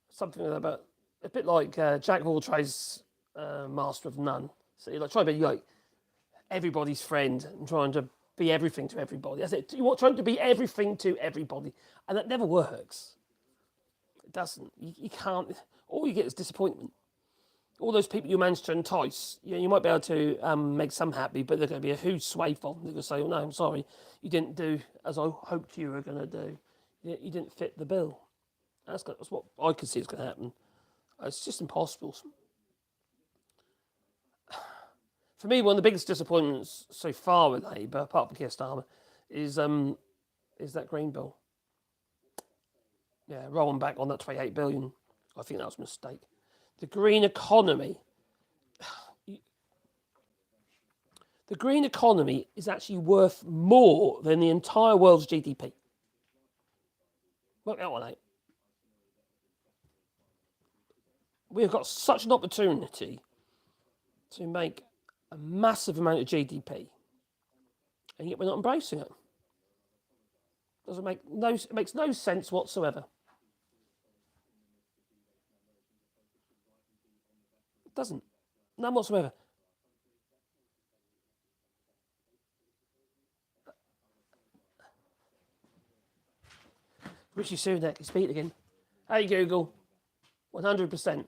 Something about a bit like Jack of all trades, master of none. So you're like trying to be like everybody's friend and trying to be everything to everybody. That's it. You're trying to be everything to everybody, and that never works. It doesn't. You can't. All you get is disappointment. All those people you manage to entice, you might be able to make some happy, but they're going to be a huge swathe of them. They're going to say, "Oh no, I'm sorry, you didn't do as I hoped you were going to do. You didn't fit the bill." That's what I could see is going to happen. It's just impossible. For me, one of the biggest disappointments so far with Labour, apart from Keir Starmer, is that Green Bill. Yeah, rolling back on that 28 billion. I think that was a mistake. The green economy. The green economy is actually worth more than the entire world's GDP. Work that one out. We've got such an opportunity to make a massive amount of GDP, and yet we're not embracing it. It makes no sense whatsoever. It doesn't. None whatsoever. Rishi Sunak is speaking again. Hey Google, 100%.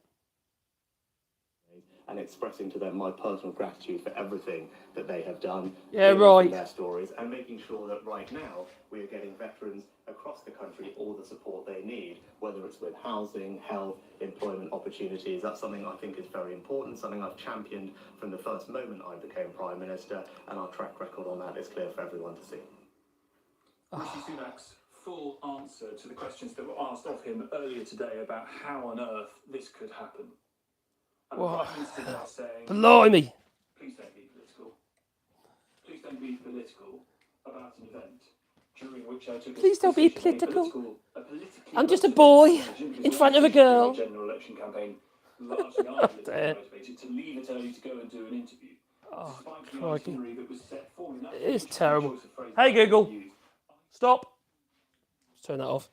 And expressing to them my personal gratitude for everything that they have done. Yeah, right. Their stories, and making sure that right now we are getting veterans across the country all the support they need, whether it's with housing, health, employment opportunities. That's something I think is very important, something I've championed from the first moment I became Prime Minister, and our track record on that is clear for everyone to see. Rishi Sunak's full answer to the questions that were asked of him earlier today about how on earth this could happen. And the Prime Minister now saying, Blimey. Please don't be political. Please don't be political about an event during which I took Please don't be political. I'm just a boy in front of a girl. General election campaign, largely motivated to leave it early to go and do an interview. Oh, despite the itinerary that was set for him. It's terrible. Hey Google, stop. Let's turn that off.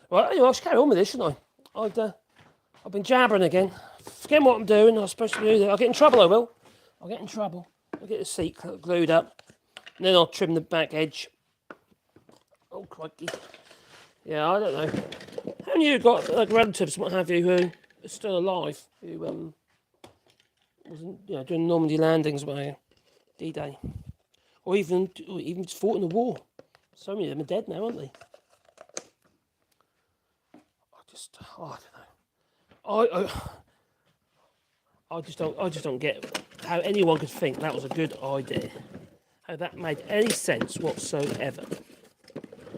Right, anyway, I should carry on with this, shouldn't I? I've been jabbering again. Forgetting what I'm doing. I was supposed to do that. I'll get in trouble, I will. I'll get in trouble. I'll get the seat glued up. And then I'll trim the back edge. Oh, crikey. Yeah, I don't know. Haven't you got relatives, what have you, who are still alive? Who wasn't, doing Normandy landings by D-Day? Or even just fought in the war. So many of them are dead now, aren't they? I don't know. I just don't get how anyone could think that was a good idea. How that made any sense whatsoever.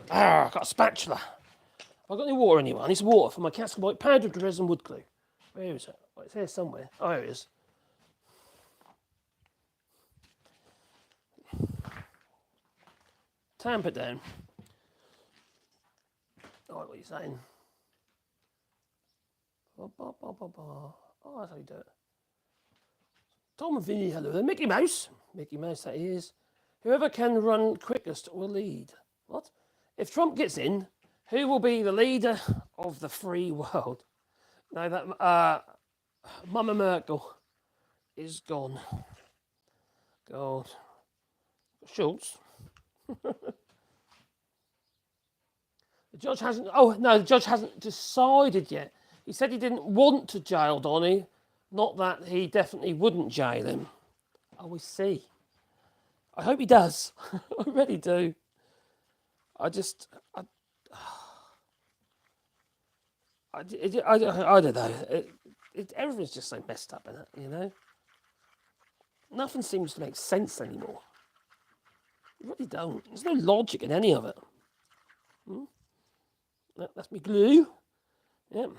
I've got a spatula. Have I got any water anywhere? I need some water for my castle white powder of resin wood glue. Where is it? Oh, it's here somewhere. Oh, here it is. Tamp it down. I like what you're saying. Oh, that's how you do it. Tom and Vinny, hello there. Mickey Mouse. Mickey Mouse, that is. Whoever can run quickest will lead. What? If Trump gets in, who will be the leader of the free world? No, that Mama Merkel is gone. God. Schultz. The judge hasn't. Oh no, the judge hasn't decided yet. He said he didn't want to jail Donny, not that he definitely wouldn't jail him. Oh, we see. I hope he does. I really do. I don't know. Everything's just so messed up in it, you know. Nothing seems to make sense anymore. You really don't. There's no logic in any of it. That's me glue. Yep.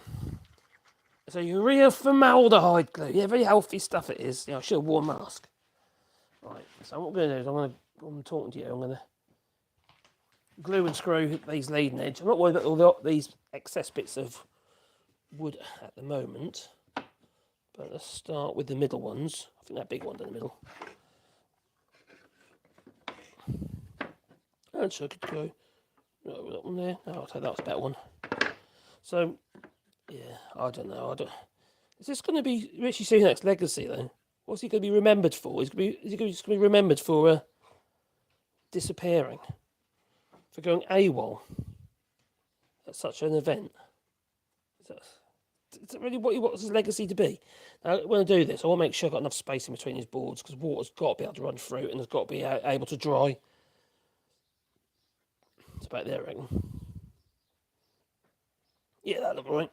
So urea formaldehyde glue. Yeah, very healthy stuff it is. Yeah, I should have worn a mask. Right, so what I'm going to do is I'm talking to you, I'm going to glue and screw these leading edge. I'm not worried about all these excess bits of wood at the moment. But let's start with the middle ones. I think that big one in the middle. And so I could go, no, that one there. No, I'll take that was a better one. So, yeah, I don't know. Is this going to be Rishi Sunak's legacy, though? What's he going to be remembered for? Is he going to be remembered for disappearing? For going AWOL at such an event? Is that really what he wants his legacy to be? Now, when I do this, I want to make sure I've got enough space in between his boards because water's got to be able to run through and it's got to be able to dry. It's about there, I reckon. Yeah, that look right.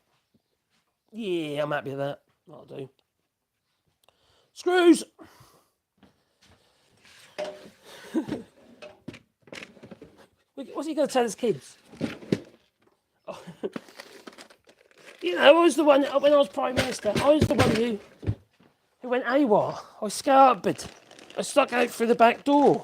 Yeah, I'm happy with that. That'll do. Screws! What's he going to tell his kids? Oh. You know, I was the one, when I was Prime Minister, I was the one who went AWOL. I scarpered. I stuck out through the back door.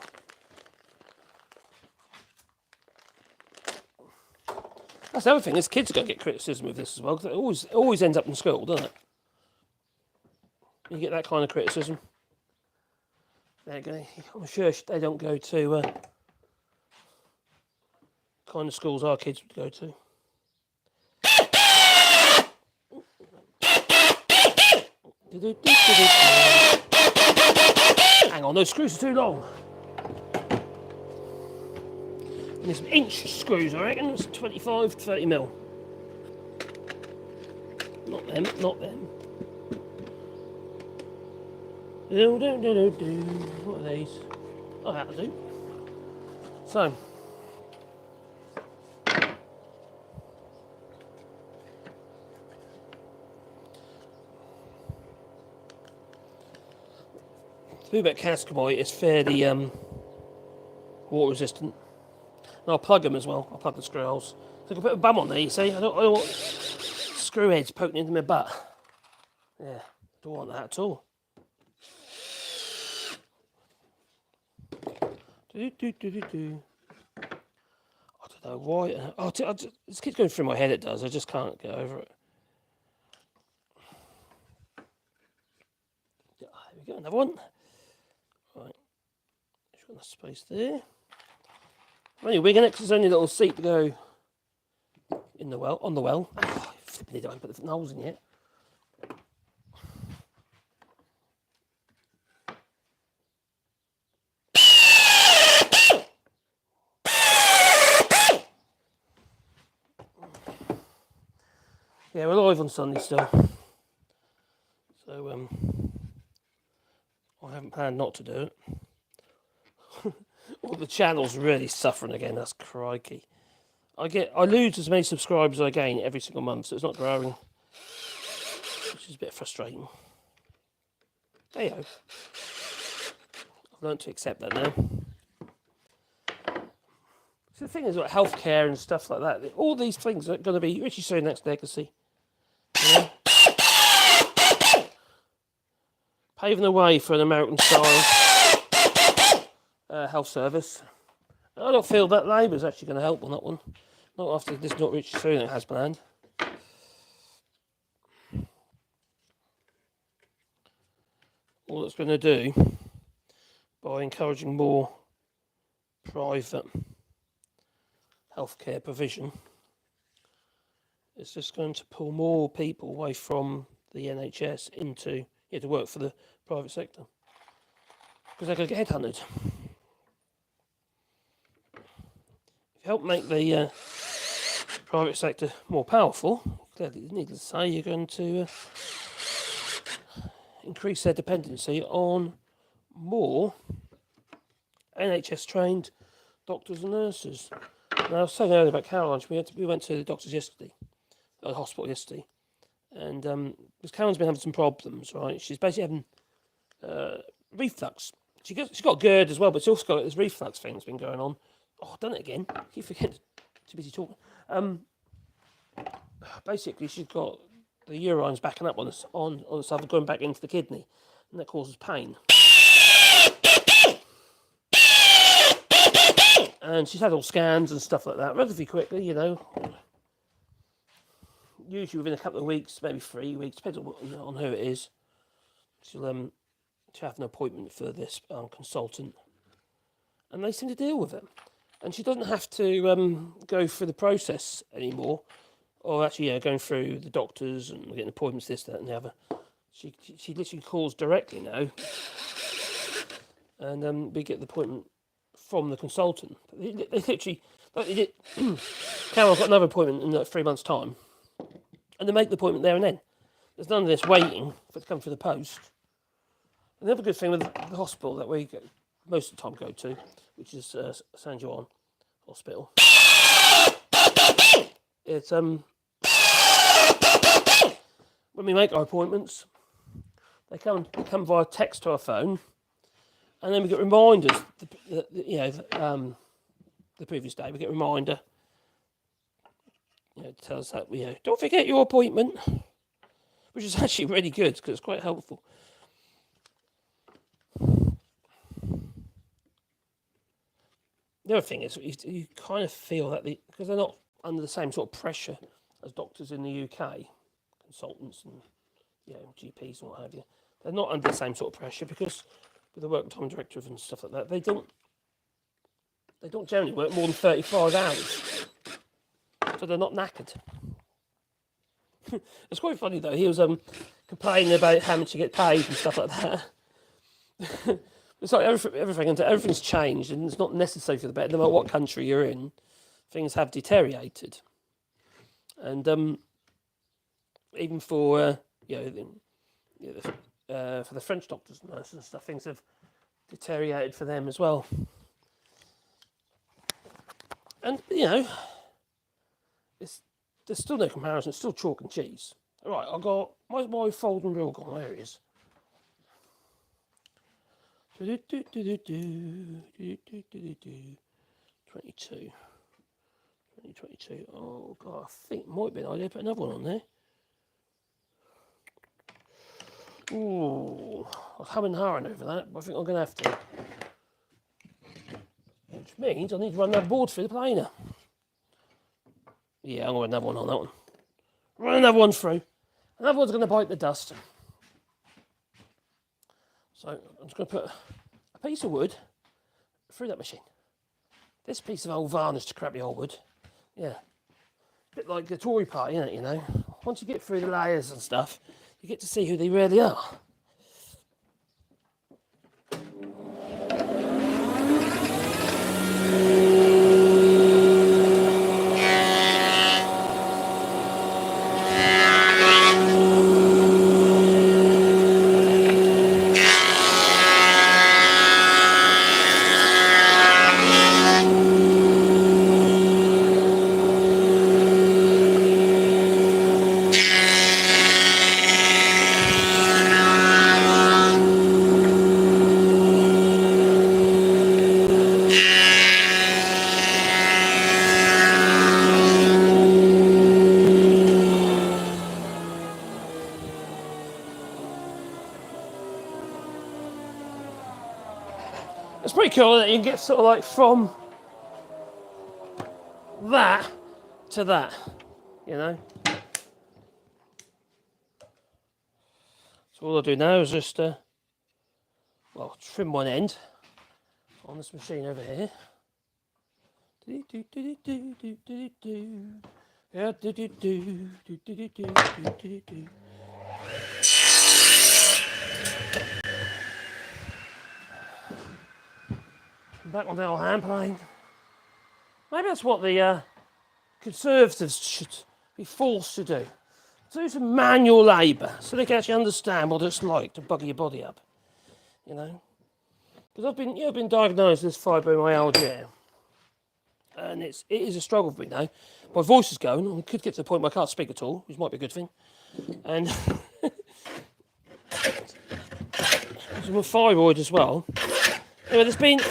That's the other thing, is kids are going to get criticism of this as well, because it always ends up in school, doesn't it? You get that kind of criticism. They're going, I'm sure they don't go to kind of schools our kids would go to. Hang on, those screws are too long. And there's some inch screws, I reckon. It's 25, 30 mil. Not them, not them. What are these? Oh, that'll do. So. The thing about cascamite is fairly water resistant. And I'll plug them as well. I'll plug the screw holes. So I can put a bum on there, you see. I don't want screw heads poking into my butt. Yeah, don't want that at all. I don't know why. This keeps going through my head, it does. I just can't get over it. There we go, another one. Right, just got enough space there. Only wigging it because there's only a little seat to go in the well, on the well. Oh, flipping it, I haven't put the holes in yet. Yeah, we're live on Sunday still. So, I haven't planned not to do it. Well, the channel's really suffering again, that's crikey. I lose as many subscribers as I gain every single month, so it's not growing. Which is a bit frustrating. Hey ho. I've learned to accept that now. So the thing is, like healthcare and stuff like that, all these things are going to be Rishi Sunak's legacy. You know? Paving the way for an American-style health service. I don't feel that Labour's actually going to help on that one. Not after this, not Rishi Sunak has planned. All that's going to do, by encouraging more private healthcare provision, is just going to pull more people away from the NHS into to work for the private sector. Because they're going to get headhunted. If you help make the private sector more powerful, clearly, needless to say, you're going to increase their dependency on more NHS-trained doctors and nurses. Now, I was saying earlier about Caroline, we went to the doctors yesterday, at the hospital yesterday, and because Caroline's been having some problems, right? She's basically having reflux. She's got GERD as well, but she's also got this reflux thing that's been going on. Oh, I've done it again. I keep forgetting. Too busy talking. basically she's got the urines backing up on the side of going back into the kidney, and that causes pain. And she's had all scans and stuff like that relatively quickly, you know. Usually within a couple of weeks, maybe 3 weeks, depends on who it is. She'll have an appointment for this consultant, and they seem to deal with it. And she doesn't have to go through the process anymore, or actually, going through the doctors and getting appointments, this, that, and the other. She literally calls directly now, and we get the appointment from the consultant. They literally, like they did. Carol's got another appointment in like 3 months' time, and they make the appointment there and then. There's none of this waiting for it to come through the post. And the other good thing with the hospital that we most of the time go to, which is San Juan Hospital, it's when we make our appointments, they come via text to our phone, and then we get reminders. The previous day we get a reminder. To tell us that don't forget your appointment, which is actually really good because it's quite helpful. The other thing is you kind of feel that because they're not under the same sort of pressure as doctors in the UK, consultants and GPs and what have you. They're not under the same sort of pressure because with the work time directive and stuff like that, they don't generally work more than 35 hours, so they're not knackered. It's quite funny though. He was complaining about how much you get paid and stuff like that. It's like everything's changed, and it's not necessary for the better. No matter what country you're in, things have deteriorated, and even for for the French doctors and nurses and stuff, things have deteriorated for them as well. And there's still no comparison. It's still chalk and cheese. All right, I got my folding rule gone. There it is. 2022. Oh god, I think it might be an idea to put another one on there. Ooh, I was humming and hawing over that, but I think I'm going to have to. Which means I need to run that board through the planer. Yeah, I'm going to run another one on that one. Run another one through. Another one's going to bite the dust. So I'm just going to put a piece of wood through that machine. This piece of old varnish to crappy old wood. Yeah. A bit like the Tory party, isn't it, Once you get through the layers and stuff, you get to see who they really are. It's pretty cool that you can get sort of like from that to that, So all I'll do now is just, trim one end on this machine over here. Back on the old hand plane. Maybe that's what the Conservatives should be forced to do. Do some manual labour so they can actually understand what it's like to bugger your body up. Because I've been diagnosed with fibromyalgia, and it is a struggle for me now. My voice is going. I could get to the point where I can't speak at all, which might be a good thing. And my thyroid as well. Anyway, there's been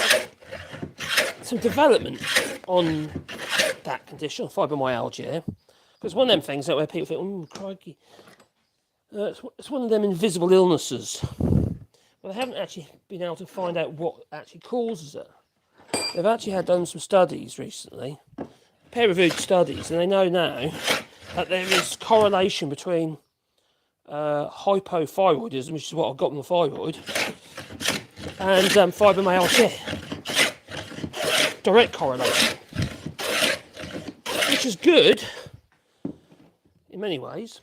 some development on that condition, fibromyalgia, Because one of them things that where people think, oh, crikey. It's one of them invisible illnesses. Well, they haven't actually been able to find out what actually causes it. They've actually done some studies recently, peer-reviewed studies, and they know now that there is correlation between hypothyroidism, which is what I've got with my thyroid, and fibromyalgia. Direct correlation. Which is good in many ways,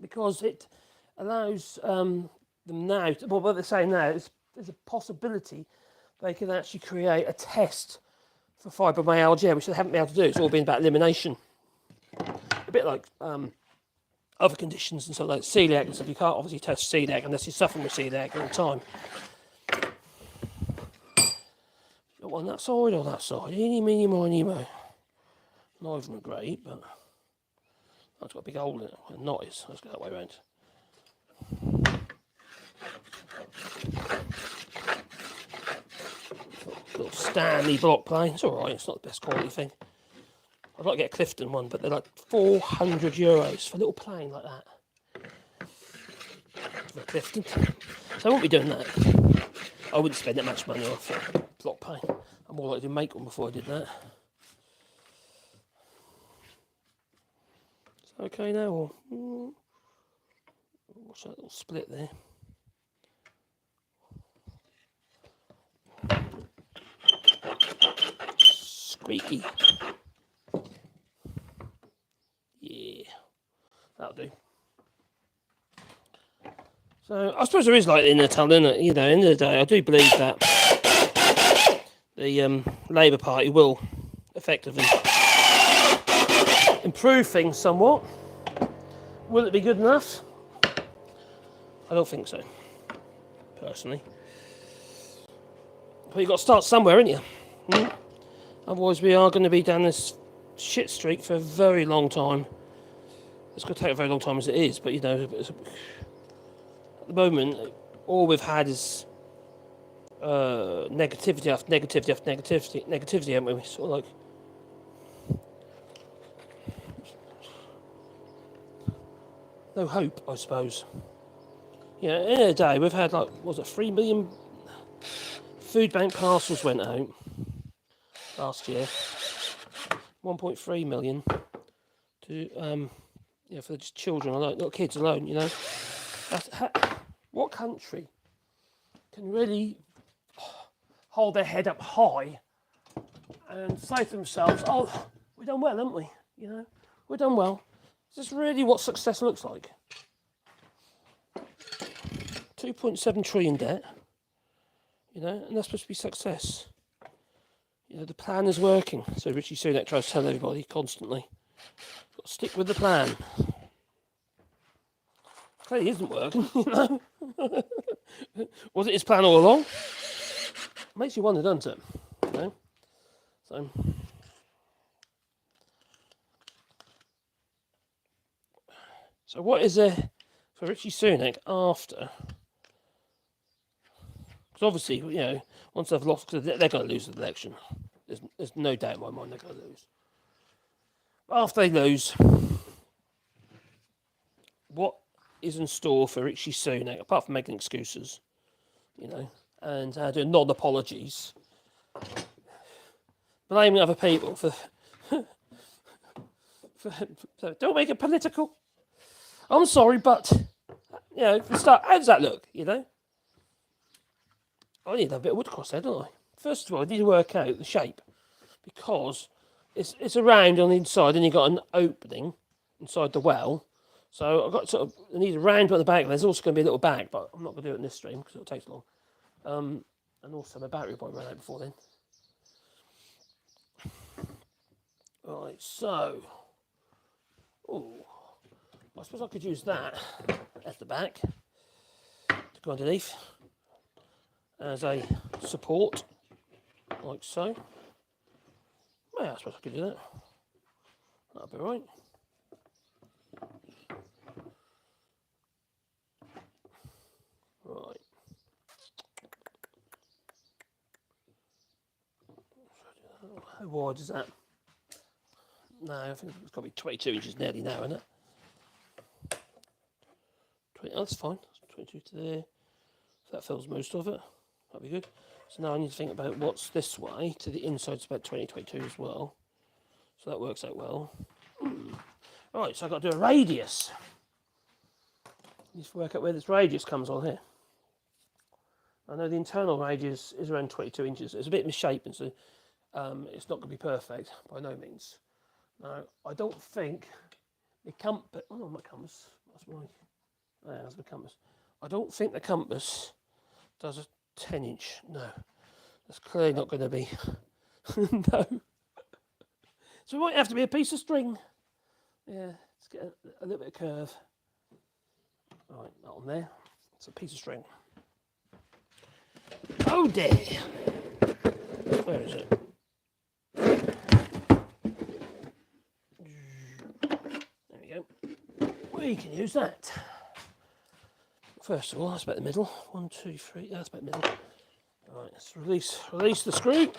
because it allows them now, well, what they're saying now is there's a possibility they can actually create a test for fibromyalgia, which they haven't been able to do. It's all been about elimination. A bit like other conditions and stuff like celiac and stuff. You can't obviously test celiac unless you're suffering with celiac all the time. Got one that side or that side. Eeny, meeny, miny, mo. Not even great, but that's got a big hole in it. Well, not is. Let's go that way around. Little Stanley block plane. It's alright, it's not the best quality thing. I'd like to get a Clifton one, but they're like €400 for a little plane like that. For a Clifton. So I won't be doing that. I wouldn't spend that much money on a block plane. I'm more likely to make one before I did that. Is that okay now? Or watch that little split there. Squeaky. Yeah, that'll do. So I suppose there is light in the tunnel, isn't it? You know, end of the day, I do believe that the Labour Party will effectively improve things somewhat. Will it be good enough? I don't think so, personally. But you've got to start somewhere, haven't you? Otherwise we are going to be down this shit streak for a very long time. It's going to take a very long time as it is, but you know, at the moment, all we've had is negativity after negativity after negativity, haven't we? Sort of like no hope, I suppose. Yeah, in a day we've had like, what was it, 3 million food bank parcels went out last year. 1.3 million to for just children alone, not kids alone. You know, what country can really hold their head up high and say to themselves, "Oh, we've done well, haven't we? You know, we've done well." Is this really what success looks like? 2.7 trillion debt. You know, and that's supposed to be success. You know, the plan is working. So Rishi Sunak tries to tell everybody constantly, got to stick with the plan. Clearly isn't working, you know. Was it his plan all along? Makes you wonder, doesn't it? You know? So what is there for Rishi Sunak after? Because obviously, you know, once they've lost, because they're going to lose the election. There's no doubt in my mind they're going to lose. But after they lose, what is in store for Rishi Sunak, apart from making excuses, you know, and doing non-apologies, blaming other people for don't make it political. I'm sorry, but, you know, for start, how does that look, you know? I need a bit of wood across there, don't I? First of all, I need to work out the shape, because it's a round on the inside, and you've got an opening inside the well. So I've got I need a round at the back. There's also going to be a little bag, but I'm not going to do it in this stream because it'll take long. And also my battery will run out before then. Right, so, I suppose I could use that at the back to go underneath as a support, like so. Yeah, I suppose I could do that. That'll be right. Right. How wide is that? No, I think it's got to be 22 inches nearly now, isn't it? 20, oh, that's fine. 22 to there. So that fills most of it. That'd be good. So now I need to think about what's this way. To the inside, it's about 20, 22 as well. So that works out well. Right, so I've got to do a radius. I need to work out where this radius comes on here. I know the internal radius is around 22 inches. It's a bit misshapen, so it's not going to be perfect by no means. Now, I don't think the compass. Oh, my compass. That's my. Yeah, that's my compass. I don't think the compass does a 10-inch. No, that's clearly not going to be. No. So it might have to be a piece of string. Yeah, let's get a little bit of curve. Right, that on there. It's a piece of string. Oh dear. Where is it? There we go. We can use that. First of all, that's about the middle. 1, 2, 3. That's about the middle. Right, let's release the screw.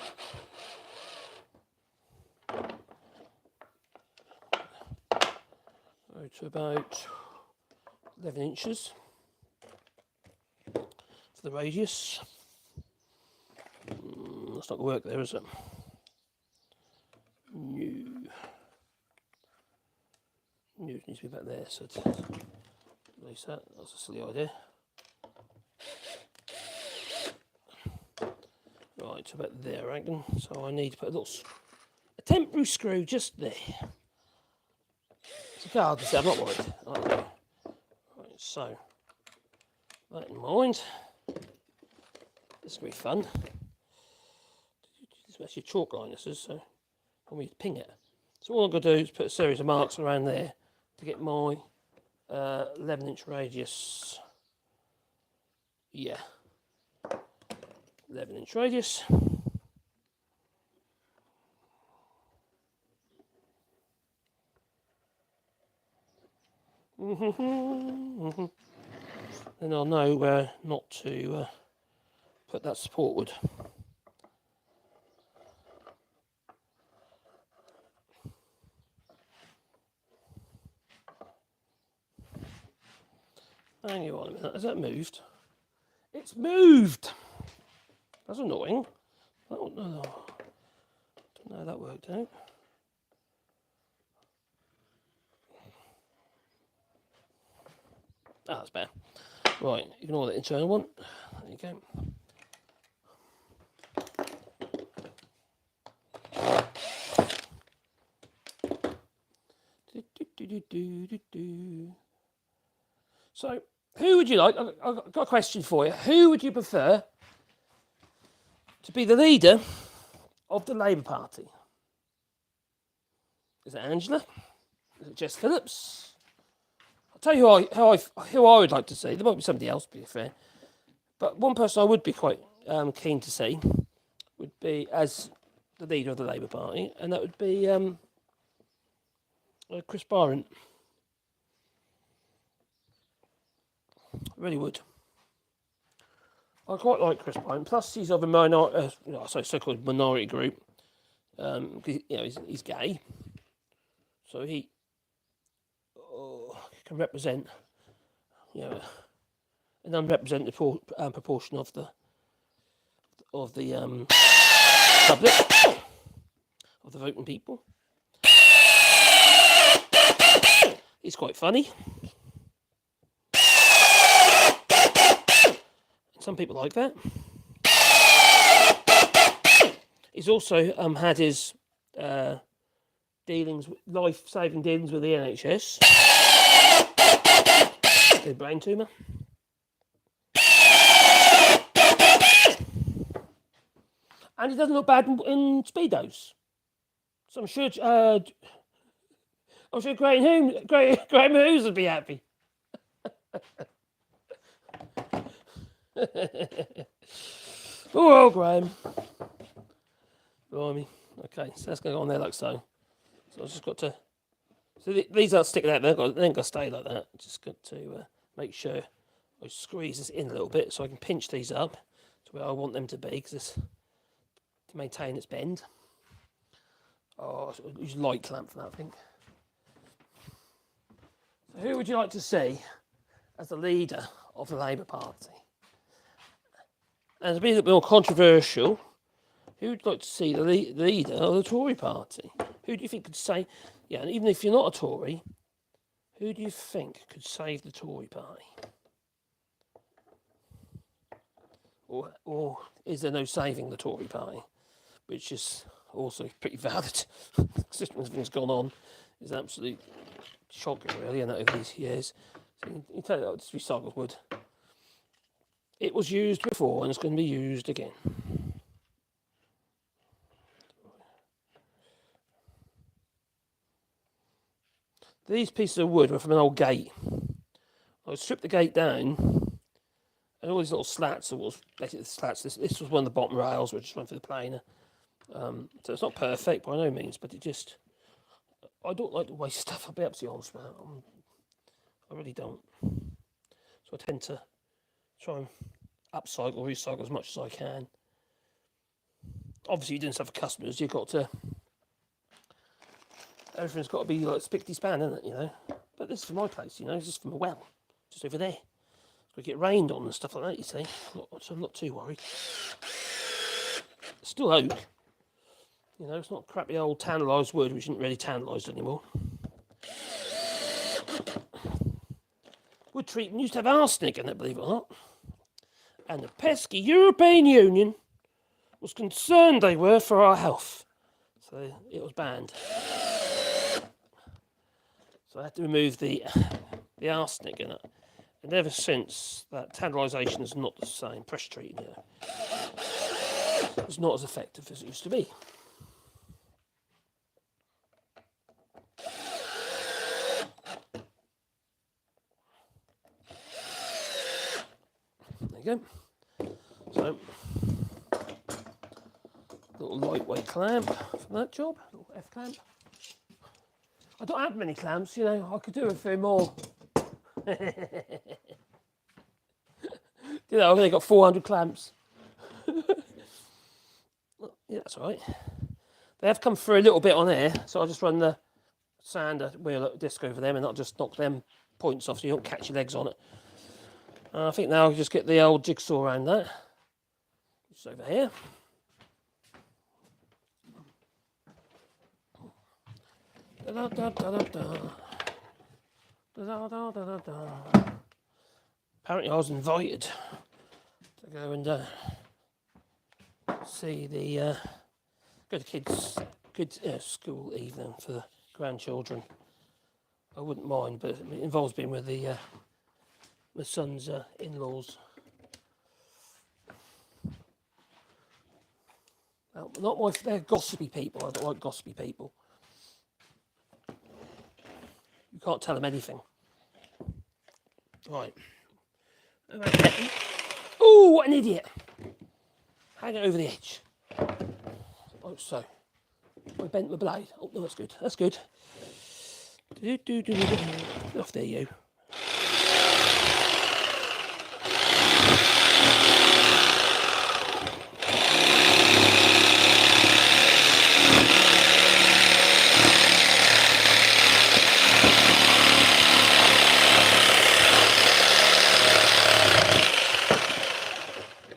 Go to about 11 inches for the radius. That's not going to work there, is it? No. No, it needs to be back there, so release that. That's a silly idea. Right, so about there, I reckon. So I need to put a temporary screw just there. It's hard to say, I'm not worried. Right, so that in mind, this is going to be fun. This is actually a chalk line, this is, so I'm going to ping it. So all I'm going to do is put a series of marks around there to get my 11-inch radius. Yeah, 11-inch radius. Then I'll know where not to put that support wood. Hang on a minute, has that moved? It's moved! That's annoying. Oh, no. Don't know how that worked out. Ah, that's better. Right, ignore the internal one. There you go. So, who would you like? I've got a question for you. Who would you prefer to be the leader of the Labour Party? Is it Angela? Is it Jess Phillips? I'll tell you who I would like to see. There might be somebody else, to be fair. But one person I would be quite keen to see would be as the leader of the Labour Party, and that would be Chris Barron. I really would. I quite like Chris Barron. Plus, he's of a minority, so-called minority group. He's gay, so he can represent, an unrepresented proportion of the public, of the voting people. He's quite funny. Some people like that. He's also had his life-saving dealings with the NHS. A brain tumour. And he doesn't look bad in Speedos. So I'm sure Graham Hughes would be happy. Oh, Graham. Blimey. Okay, so that's going to go on there like so. So I've just got to... So these aren't sticking out there. They ain't got to stay like that. Just got to make sure I squeeze this in a little bit so I can pinch these up to where I want them to be, to maintain its bend. Oh, use light clamp for that, I think. So who would you like to see as the leader of the Labour Party? And to be a bit more controversial, who would you like to see the leader of the Tory Party? Who do you think could say, yeah, and even if you're not a Tory, who do you think could save the Tory Party? Or is there no saving the Tory Party? Which is also pretty valid. Considering everything's gone on, is absolutely shocking, really, and over these years. So you take that, it's recycled wood. It was used before, and it's going to be used again. These pieces of wood were from an old gate. I stripped the gate down, and all these little slats, basically the slats, this was one of the bottom rails, which just went for the planer. So it's not perfect by no means, but I don't like to waste stuff, I'll be absolutely honest with that. I really don't. So I tend to try and recycle as much as I can. Obviously, you're doing stuff for customers, everything's got to be like spickety span, isn't it, But this is for my place, it's just from a well, just over there. It's going to get rained on and stuff like that, you see. So I'm not too worried. It's still oak. It's not crappy old tannalised wood, which isn't really tannalised anymore. Wood treatment used to have arsenic in it, believe it or not. And the pesky European Union was concerned they were for our health. So it was banned. So I had to remove the arsenic in it. And ever since, that tannalisation is not the same. Pressure treating, it's not as effective as it used to be. There you go. So, little lightweight clamp for that job, little F clamp. I don't have many clamps, I could do a few more. I've only got 400 clamps. Yeah, that's all right. They have come through a little bit on air, so I'll just run the sander wheel disc over them and I'll just knock them points off so you don't catch your legs on it. I think now I'll just get the old jigsaw around that. Just over here. Da, da, da, da, da. Da, da, da, da, da. Apparently I was invited to go and see go to kids school evening for the grandchildren. I wouldn't mind, but it involves being with my son's in-laws. Well, they're gossipy people. I don't like gossipy people. You can't tell them anything. Right. Oh, what an idiot! Hang it over the edge. Like so. I bent my blade. Oh, no, that's good. That's good. Off there, you.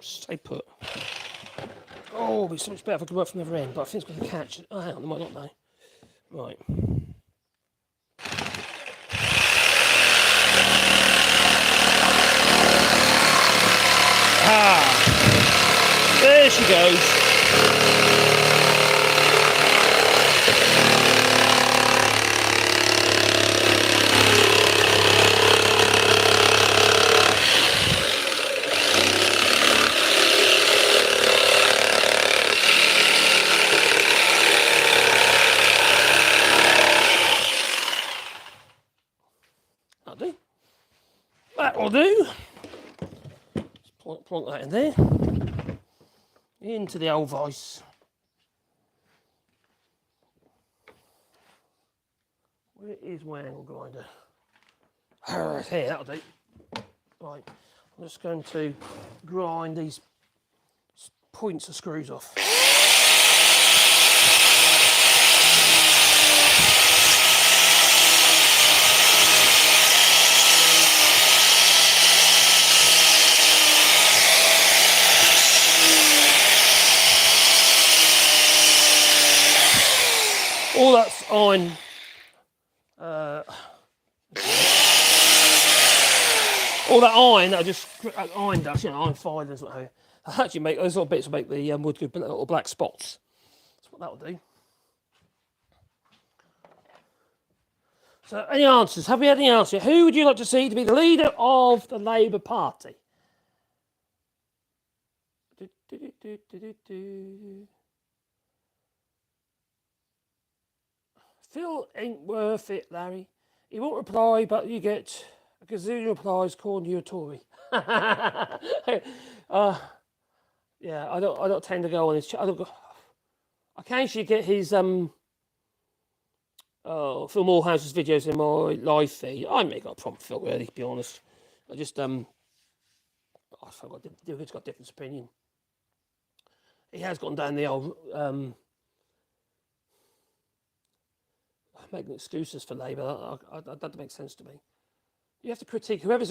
Stay put. Oh, it'd be so much better if I could work from the other end, but I think it's going to catch. Oh, hang on, I might not know. Right. Ah, there she goes. That'll do. Just plonk that in there. Into the old vice. Where is my angle grinder? Here, that'll do. Right, I'm just going to grind these points of screws off. iron. All that iron that I just iron dust, iron filings, what have you. I actually make those little bits make the wood good little black spots. That's what that'll do. So, any answers? Have we had any answers? Who would you like to see to be the leader of the Labour Party? Phil ain't worth it, Larry. He won't reply, but you get a gazillion replies calling you a Tory. Yeah, I don't tend to go on his. I occasionally get his Phil Morehouse's videos in my live feed. I ain't got a problem with Phil, really, to be honest. I just I forgot he's got a different opinion. He has gone down the old making excuses for Labour. That doesn't make sense to me. You have to critique whoever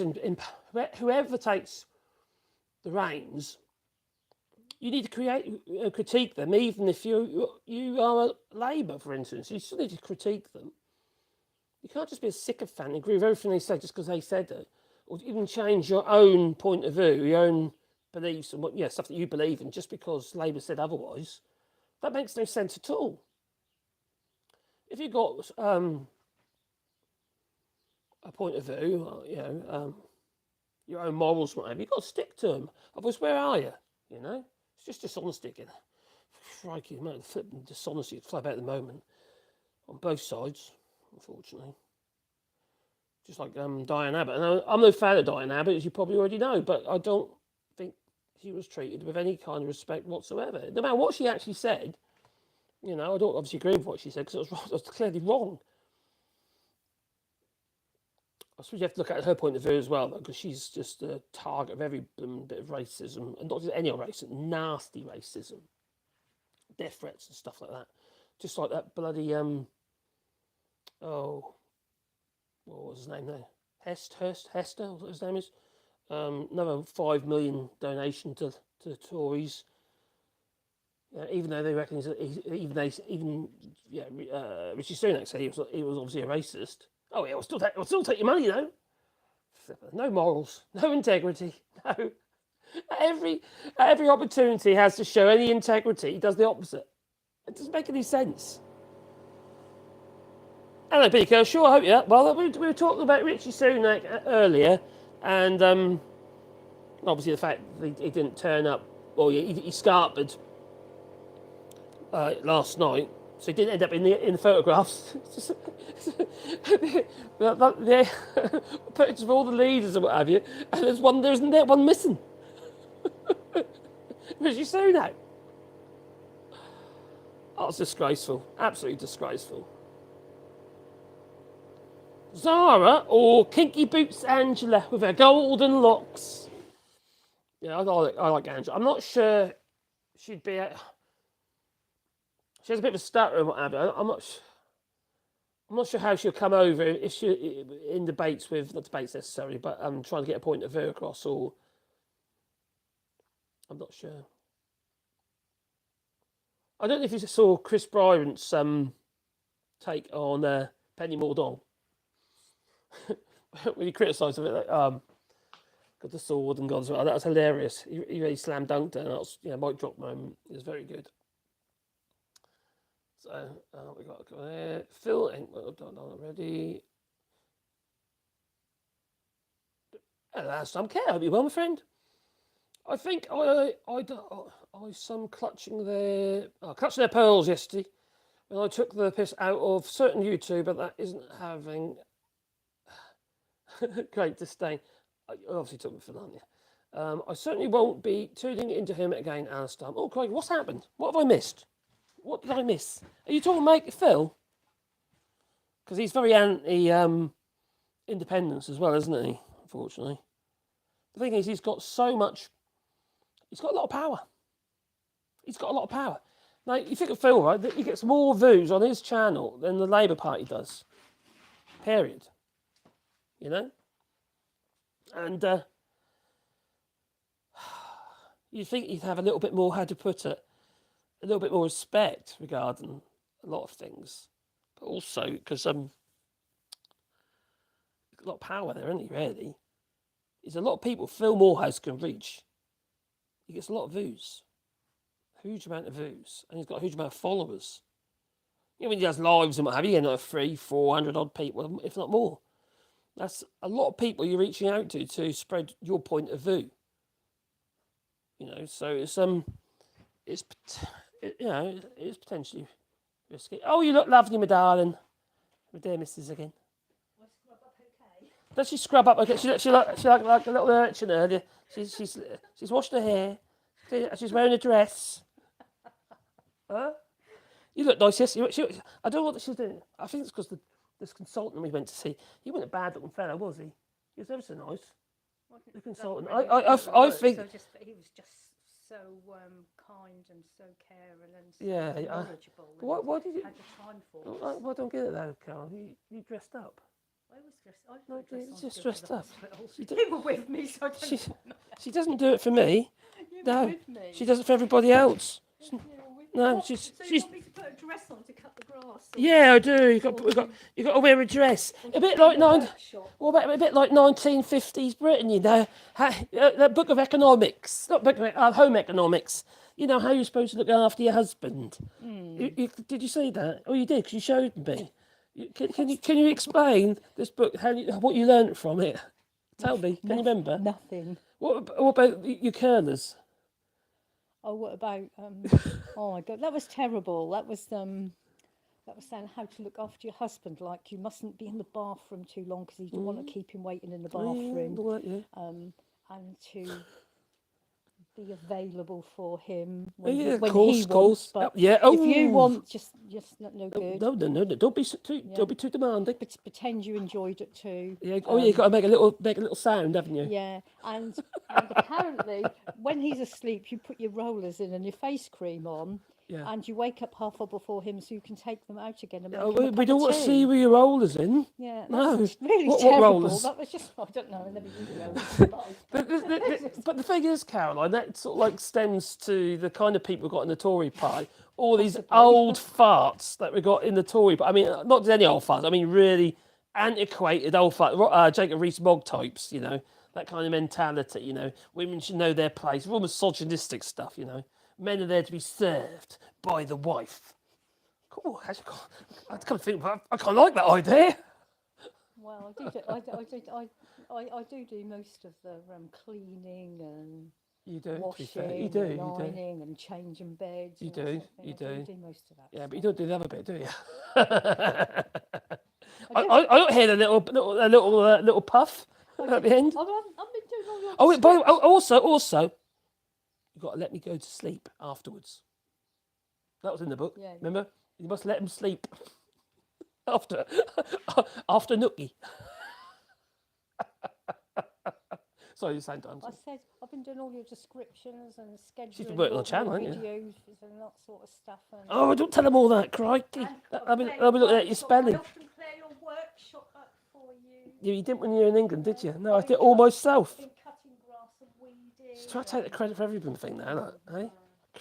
takes the reins. You need to critique them, even if you are Labour, for instance. You still need to critique them. You can't just be a sycophant and agree with everything they say just because they said it, or even change your own point of view, your own beliefs and stuff that you believe in, just because Labour said otherwise. That makes no sense at all. If you've got a point of view, your own morals, whatever, you've got to stick to them. Otherwise, where are you? It's just dishonesty again. Crikey, man, the flipping dishonesty fly about at the moment on both sides, unfortunately. Just like Diane Abbott. And I'm no fan of Diane Abbott, as you probably already know, but I don't think she was treated with any kind of respect whatsoever. No matter what she actually said, I don't obviously agree with what she said because it was clearly wrong. I suppose you have to look at her point of view as well, though, because she's just a target of every bit of racism, and not just any racism, nasty racism, death threats and stuff like that. Just like that bloody what was his name there? Hester, what his name is. Another 5 million donation to the Tories. Even though they reckon Rishi Sunak said he was obviously a racist. Oh yeah, we'll still take your money though. No morals, no integrity, no. At every opportunity he has to show any integrity, he does the opposite. It doesn't make any sense. Hello, Peter Kershaw. I hope you. Well, we were talking about Rishi Sunak earlier, and obviously the fact that he didn't turn up. Well, he scarpered last night, so he didn't end up in the photographs. Pictures of all the leaders and what have you, and there's one missing. Rishi Sunak. Oh, it's disgraceful. Absolutely disgraceful. Zara or Kinky Boots Angela with her golden locks. Yeah, I like Angela. I'm not sure she'd be. She has a bit of a stutter and what have you. I'm not sure how she'll come over if she in debates with, not debates necessarily, but trying to get a point of view across. Or I'm not sure. I don't know if you saw Chris Bryant's take on Penny Mordaunt when he criticised of it. Like, got the sword and God's well. That was hilarious. He really slam dunked it. That was mic drop moment. It was very good. So we got to go there. Phil ain't well done already. Last time, care. Hope you well, my friend. I think I some clutching their pearls yesterday when I took the piss out of certain YouTuber that isn't having great disdain. I obviously took it for that. I certainly won't be tuning into him again, Alistair. Oh, Craig, what's happened? What have I missed? What did I miss? Are you talking about Phil? Because he's very anti-independence as well, isn't he? Unfortunately. The thing is, he's got a lot of power. He's got a lot of power. Now, you think of Phil, right? That he gets more views on his channel than the Labour Party does. Period. And you think he'd have a little bit more, how to put it, a little bit more respect regarding a lot of things. but also because a lot of power there, isn't he? Really, there's a lot of people Phil Morehouse can reach. He gets a lot of views, huge amount of views, and he's got a huge amount of followers. You know, when he does lives and what have you, like 300-400 odd people, if not more. That's a lot of people you're reaching out to spread your point of view. You know, so it's it's potentially risky. Oh, you look lovely, my darling. My dear missus again. Was scrub up okay? Does she scrub up? Okay, she like a little urchin earlier. She's washed her hair. She's wearing a dress. Huh? You look nice, yes. I don't know what she's doing. I think it's because this consultant we went to see, he wasn't a bad looking fellow, was he? He was ever so nice. The consultant. I think. He was just so kind and so caring and so Yeah, knowledgeable. Why did you? Had the time for us. Why don't get it though, Carl? You dressed up. I was dressed. I No, put a dress it's on just to go to dressed the up. hospital. You were with me, so I don't. She doesn't do it for me. You were No, with me. she does it for everybody else. You were with No, me. she's So you she's. want me to put a dress on to cut the grass? Or Yeah, I do. You got to wear a dress. A bit like a bit like 1950s Britain, you know. The book of economics, not book of home economics. You know how you're supposed to look after your husband. Did you see that? Oh, you did, 'cause you showed me. Can you explain this book? What you learnt from it? Tell me. Can you remember? Nothing. What about your curlers? Oh, what about? Oh my God, that was terrible. That was saying how to look after your husband. Like you mustn't be in the bathroom too long because you don't want to keep him waiting in the bathroom. And to be available for him when he wants. But if you want, just no good. No. Don't be too demanding. Pretend you enjoyed it too. Yeah. You got to make a little sound, haven't you? Yeah, and apparently when he's asleep, you put your rollers in and your face cream on. Yeah. And you wake up half hour before him so you can take them out again. And make him a cup We don't of want to tea. see where your rollers in. Yeah, no. That's really What terrible. rollers? That was just, I don't know, I never used rollers. But the thing is, Caroline, that sort of like stems to the kind of people we got in the Tory party. All these old farts that we got in the Tory party. I mean, not just any old farts. I mean, really antiquated old farts. Jacob Rees-Mogg types, you know. That kind of mentality, you know. Women should know their place. All misogynistic stuff, you know. Men are there to be served by the wife. Cool. I kind of think I kind of like that idea. Well, I do most of the cleaning and washing, and ironing and changing beds. You and do. I do most of that. Yeah, stuff. but you don't do the other bit, do you? I don't hear the little puff at the end. I've been doing all your Also, you've got to let me go to sleep afterwards. That was in the book. Yeah. Remember? You must let him sleep after Nookie. Sorry, you sound done. I said I've been doing all your descriptions and scheduling. She's been working on all the channel, your hasn't you? videos and that sort of stuff. And Oh, don't tell them all that, crikey. I'll be looking at your spelling. I often play your workshop up for you. You didn't when you were in England, did you? No, I did it all myself. Been cutting grass and weeding. Just try to take the credit for everything now, eh?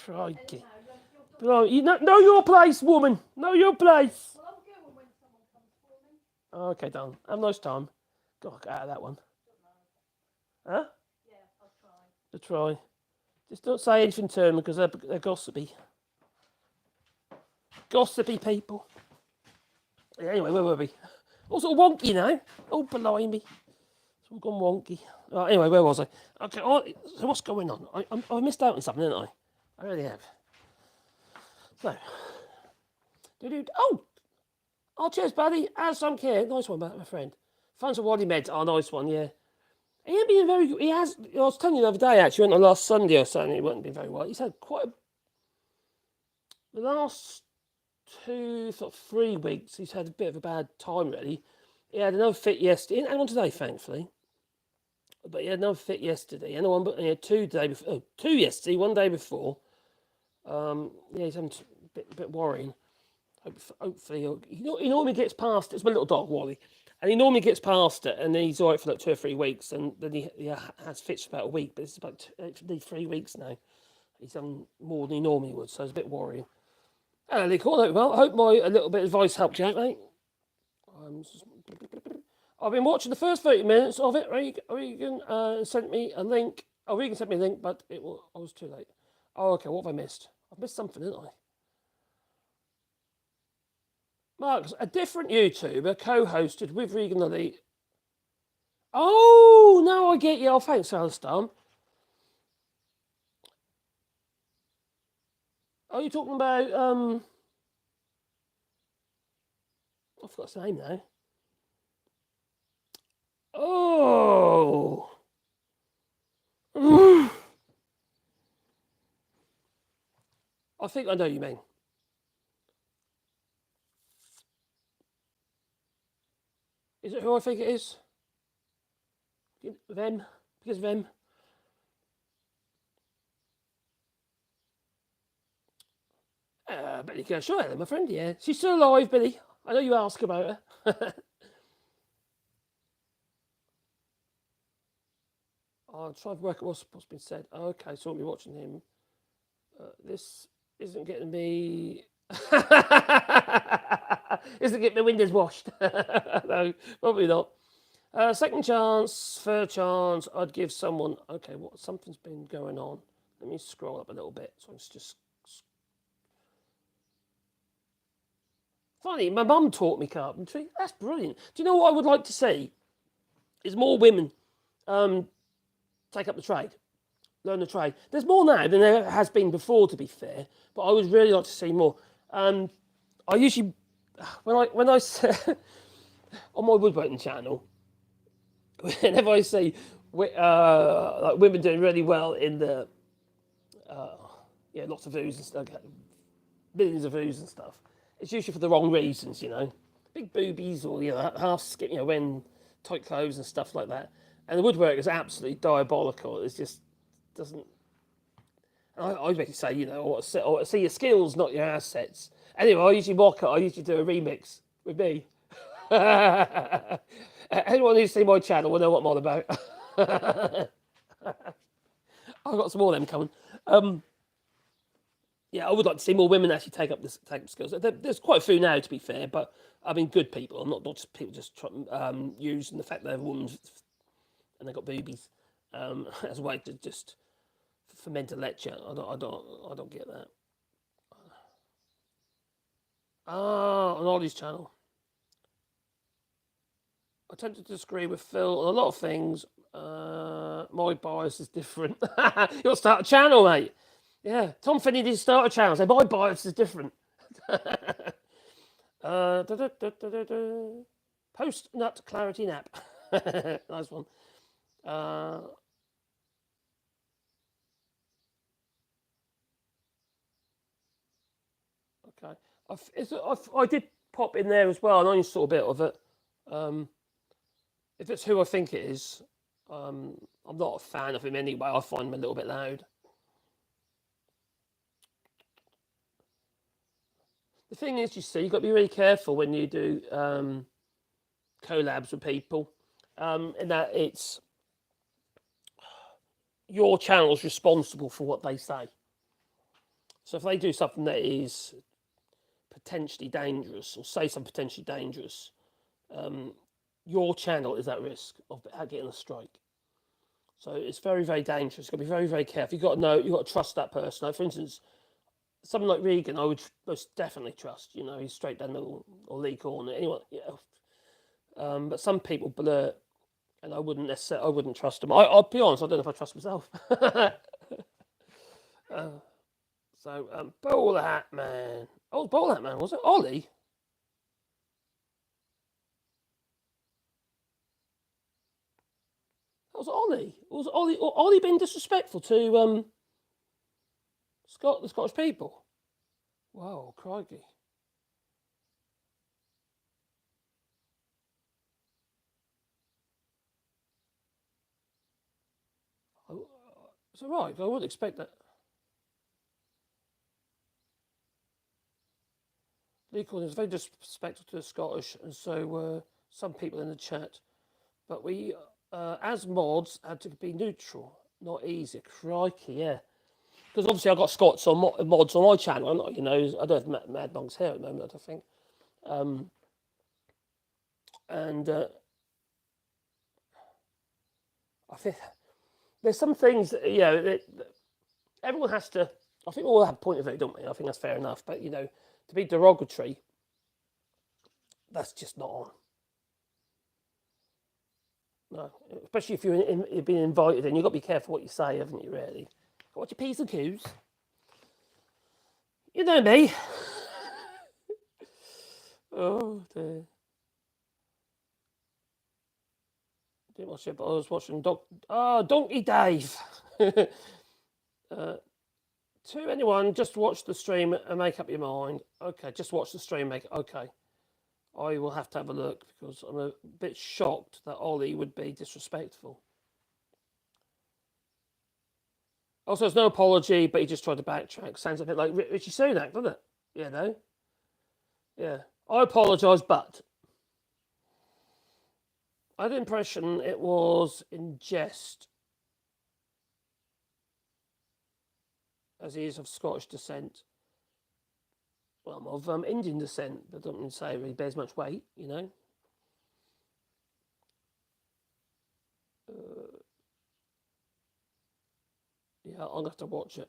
Crikey. Anyhow, Right, you know your place, woman. Know your place. well, I'm going when someone comes for me. Okay, done. Have a nice time. God, get out of that one. Huh? Yeah, I'll try. To try. Just don't say anything to them because they're gossipy. Gossipy people. Yeah, anyway, where were we? Also wonky now. Oh, blimey. It's all gone wonky. Right, anyway, where was I? Okay, so what's going on? I missed out on something, didn't I? I really have. So. Oh, cheers, buddy. Have some care. Nice one, my friend. Found some Wally meds. Oh, nice one, yeah. He ain't been very good. He has. I was telling you the other day, actually, went on last Sunday or something. He wasn't been very well. He's had the last 3 weeks, he's had a bit of a bad time, really. He had another fit yesterday. He didn't have one today, thankfully. But he had another fit yesterday. And he had two yesterday, one day before. Yeah, he's having a bit worrying. Hopefully, he normally gets past it. It's my little dog, Wally. And he normally gets past it, and then he's all right for like 2 or 3 weeks, and then he has fits for about a week, but it's about 3 weeks now. He's done more than he normally would, so it's a bit worrying. Hello, Lee Corn. Well, I hope my a little bit of advice helped you out, mate. I've been watching the first 30 minutes of it. Regan sent me a link. Oh, Regan sent me a link, but I was too late. Oh, okay. What have I missed? I've missed something, didn't I? Marcus, a different YouTuber co-hosted with Regan the Lee. Oh, now I get you. Oh, thanks, Alistair. Are you talking about I forgot his name now. Oh. I think I know what you mean. Is it who I think it is? Them? Because of them? Billy Kershaw, Ellen, my friend, yeah. She's still alive, Billy. I know you ask about her. I'll try to work out what's been said. Okay, so I'll be watching him. This isn't getting me... isn't getting my windows washed. No, probably not. Second chance, third chance, I'd give someone... Okay, something's been going on. Let me scroll up a little bit. So it's just... Funny, my mum taught me carpentry. That's brilliant. Do you know what I would like to see? Is more women take up the trade, learn the trade. There's more now than there has been before, to be fair. But I would really like to see more. I usually, when I on my woodworking channel, whenever I see like women doing really well in the lots of views and stuff, millions of views and stuff. It's usually for the wrong reasons, big boobies or half skin, wearing tight clothes and stuff like that. And the woodwork is absolutely diabolical. It just doesn't. I basically say, I want to see your skills, not your assets. Anyway, I usually do a remix with me. Anyone who's seen my channel will know what I'm on about. I've got some more of them coming. Yeah, I would like to see more women actually take up skills. There's quite a few now, to be fair, but I mean good people, not just people just using the fact they're women and they've got boobies as a way to just for men to lecture. I don't get that. On Ollie's channel, I tend to disagree with Phil on a lot of things. My bias is different. You got to start a channel, mate. Yeah, Tom Finney did start a channel. So my bias is different. Post nut clarity nap. Nice one. Okay. I did pop in there as well, and I only saw a bit of it. If it's who I think it is, I'm not a fan of him anyway. I find him a little bit loud. The thing is, you see, you've got to be really careful when you do collabs with people, in that it's your channel's responsible for what they say. So if they do something that is potentially dangerous, or say something potentially dangerous, your channel is at risk of getting a strike. So it's very, very dangerous. You've got to be very, very careful. You've got to know, you've got to trust that person. Like, for instance, someone like Regan, I would most definitely trust. He's straight down the middle, or Lee Corner, anyone. But some people blurt, and I wouldn't trust them. I'll be honest, I don't know if I trust myself. Bowler Hat Man. Oh, Bowler Hat Man, was it? Ollie? That was Ollie. Was Ollie being disrespectful to the Scottish people? Wow, crikey. It's all right. I wouldn't expect that. Lee Corn is very disrespectful to the Scottish, and so were some people in the chat. But we, as mods, had to be neutral, not easy. Crikey, yeah. Because obviously I've got Scots on mods on my channel. I'm not, I don't have Mad Monk's hair at the moment, I don't think. And I think there's some things that, everyone has to. I think we all have a point of view, don't we? I think that's fair enough. But to be derogatory, that's just not on. No, especially if you're being invited, and you've got to be careful what you say, haven't you? Really, watch your P's and Q's. You know me. Oh dear. Didn't watch it, but I was watching Donkey Dave. To anyone, just watch the stream and make up your mind. Okay, just watch the stream. Okay. I will have to have a look because I'm a bit shocked that Ollie would be disrespectful. Also, there's no apology, but he just tried to backtrack. Sounds a bit like Rishi Sunak, doesn't it? Yeah. I apologise, but I had the impression it was in jest, as he is of Scottish descent. Well, I'm of Indian descent, but don't say he bears much weight, Yeah, I'm going to have to watch it.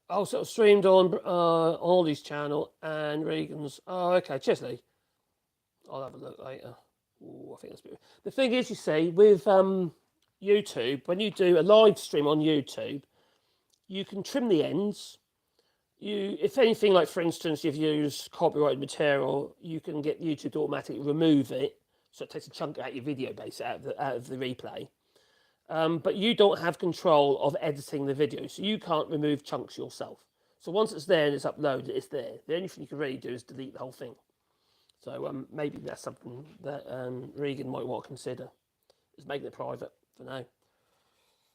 Oh, so it was streamed on Ollie's channel and Regan's. Oh, okay. Cheers, Lee. I'll have a look later. Ooh, I think that's beautiful. The thing is, you see, with YouTube, when you do a live stream on YouTube, you can trim the ends. If anything, like for instance, you've used copyrighted material, you can get YouTube to automatically remove it, so it takes a chunk out of your video base out of the replay. But you don't have control of editing the video, so you can't remove chunks yourself. So once it's there and it's uploaded, it's there. The only thing you can really do is delete the whole thing. So maybe that's something that Regan might want to consider, is making it private for now.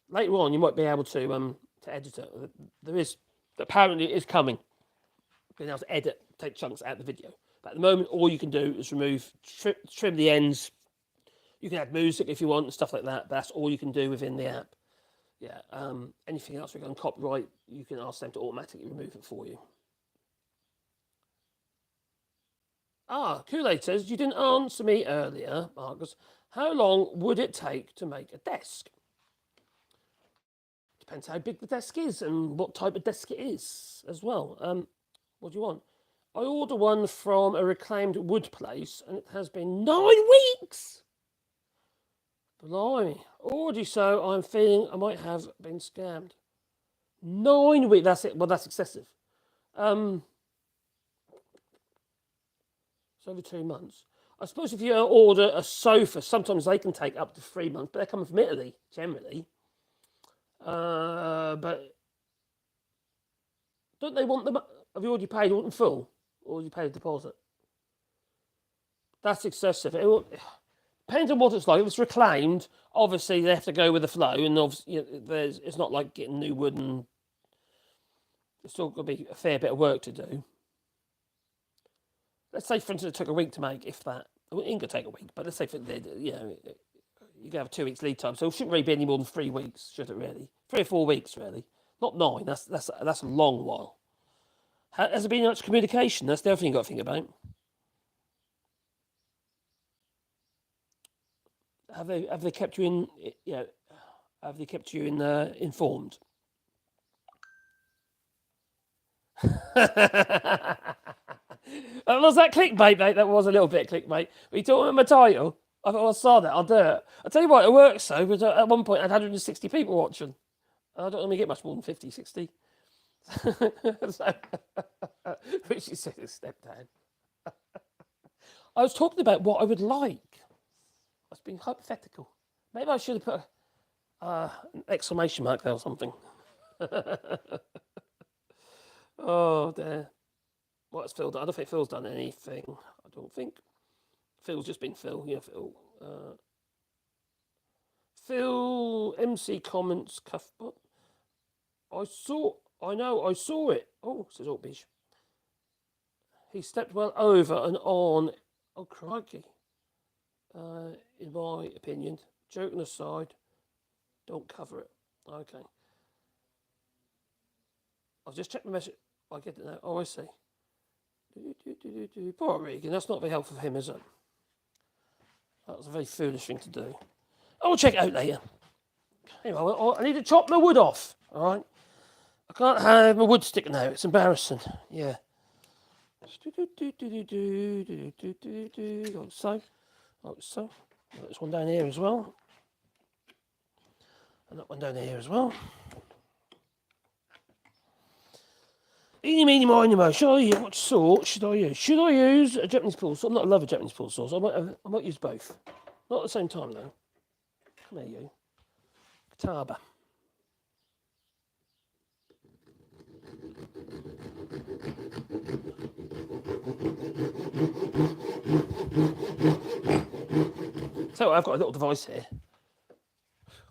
Later on, you might be able to edit it. Apparently it is coming. Being able to edit, take chunks out of the video. But at the moment, all you can do is trim the ends. You can add music if you want and stuff like that. But that's all you can do within the app. Yeah. Anything else regarding copyright, you can ask them to automatically remove it for you. Kool-Aid says, you didn't answer me earlier, Marcus. How long would it take to make a desk? Depends how big the desk is and what type of desk it is as well. What do you want? I ordered one from a reclaimed wood place and it has been 9 weeks. Blimey. Already so, I'm feeling I might have been scammed. 9 weeks, that's it. Well, that's excessive. It's over 2 months. I suppose if you order a sofa, sometimes they can take up to 3 months, but they're coming from Italy, generally. But don't they want them? Have you already paid in full, or have you paid a deposit? That's excessive. Depends on what it's like. If it's reclaimed, obviously they have to go with the flow, and obviously it's not like getting new wood, and there's still got to be a fair bit of work to do. Let's say, for instance, it took a week to make, if that. Well, it ain't going to take a week, but let's say you can have 2 weeks lead time, so it shouldn't really be any more than 3 weeks, should it really? 3 or 4 weeks, really. Not 9, that's a long while. Has there been much communication? That's the other thing you've got to think about. Have they kept you informed? Was that clickbait, mate? That was a little bit clickbait. Were you talking about my title? I thought I saw that. I'll do it. I'll tell you what, it works though, because at one point I had 160 people watching. I don't normally get much more than 50, 60. Which you said is step down. I was talking about what I would like. I was being hypothetical. Maybe I should have put an exclamation mark there or something. Oh dear. What's Phil done? I don't think Phil's done anything. I don't think. Phil's just been Phil. Yeah, Phil. Phil MC comments cuffbot. I saw it. Oh, says Altbish. He stepped well over and on. Oh, crikey. in my opinion. Joking aside, don't cover it. Okay. I've just checked my message. I get it now. Oh, I see. Poor Regan. That's not very helpful for him, is it? That was a very foolish thing to do. I'll check it out later. Anyway, I need to chop my wood off. All right. I can't have my wood sticking out. It's embarrassing. Yeah. Like so. Like so. There's one down here as well. And that one down here as well. Eeny, meeny, miny, mo. What sort should I use? Should I use a Japanese pool sauce? I'm not a lover of Japanese pool sauce. I might use both. Not at the same time, though. Come here, you. Kataba. So I've got a little device here.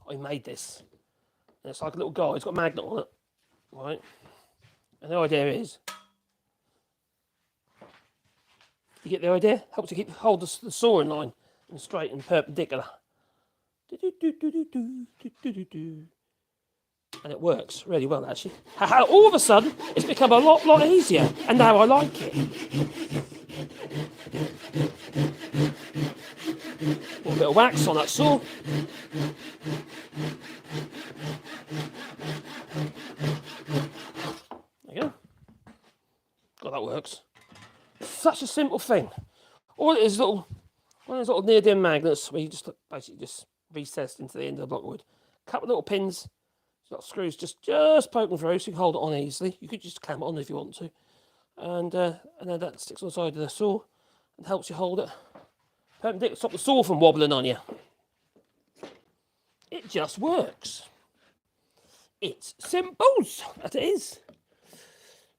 I made this. And it's like a little guy. It's got a magnet on it. Right? And the idea is, you get the idea? Helps to hold the saw in line and straight and perpendicular. And it works really well, actually. All of a sudden, it's become a lot easier. And now I like it. Put a bit of wax on that saw. There you go. God, that works. Such a simple thing. All it is one of those little neodymium magnets where you just basically just recessed into the end of the block of wood. A couple of little pins, got screws just poking through, so you can hold it on easily. You could just clamp it on if you want to, and then that sticks on the side of the saw and helps you hold it perpendicular, stop the saw from wobbling on you. It just works. It's simple, that it is.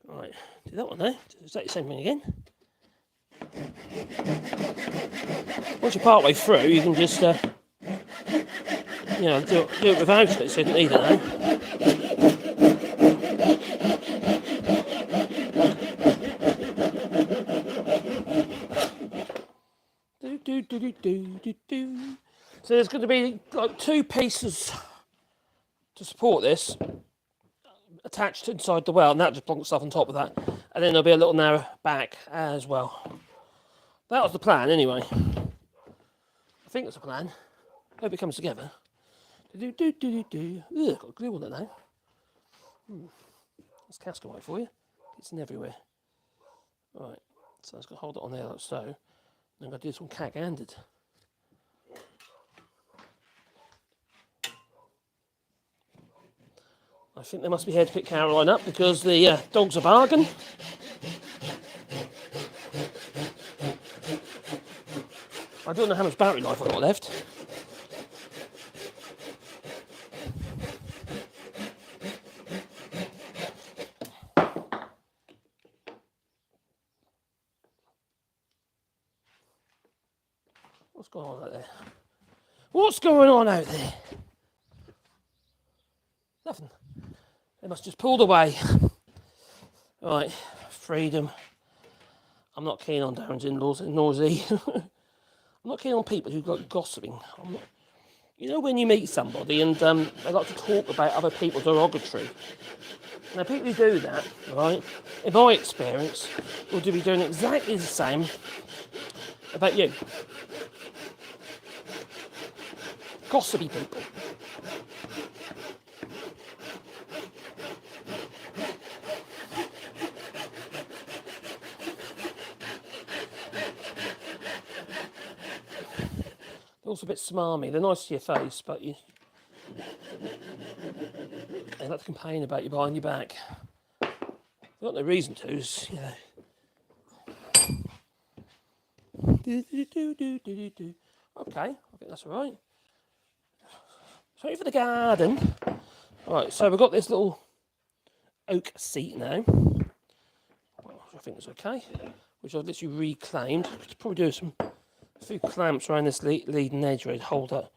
Right, do that one there. Is that the same thing again? Once you're part way through, you can just, do it without it, so you don't need it now. So there's going to be like two pieces to support this attached inside the well, and that just plonks stuff on top of that, and then there'll be a little narrow back as well. That was the plan anyway. I think it's a plan. Hope it comes together. Ugh, got glue on it now. That's cascaway for you. It's in everywhere. Right, so I was going to hold it on there like so. And I'm going to do this one cat-handed. I think they must be here to pick Caroline up because the dog's a bargain. I don't know how much battery life I've got left. What's going on out there? What's going on out there? Nothing. They must just pulled away. Right, freedom. I'm not keen on Darren's in-laws, nor is he. I'm not keen on people who like gossiping. You know when you meet somebody and they like to talk about other people derogatory. Now people who do that, right, in my experience, will be doing exactly the same about you. Gossipy people. They're also a bit smarmy. They're nice to your face, but they like to complain about you behind your back. They've got no reason to, you know. Okay, I think that's all right. Sorry for the garden. Right, so we've got this little oak seat now, which I think is okay, which I've literally reclaimed. Could probably do a few clamps around this leading edge where it hold that,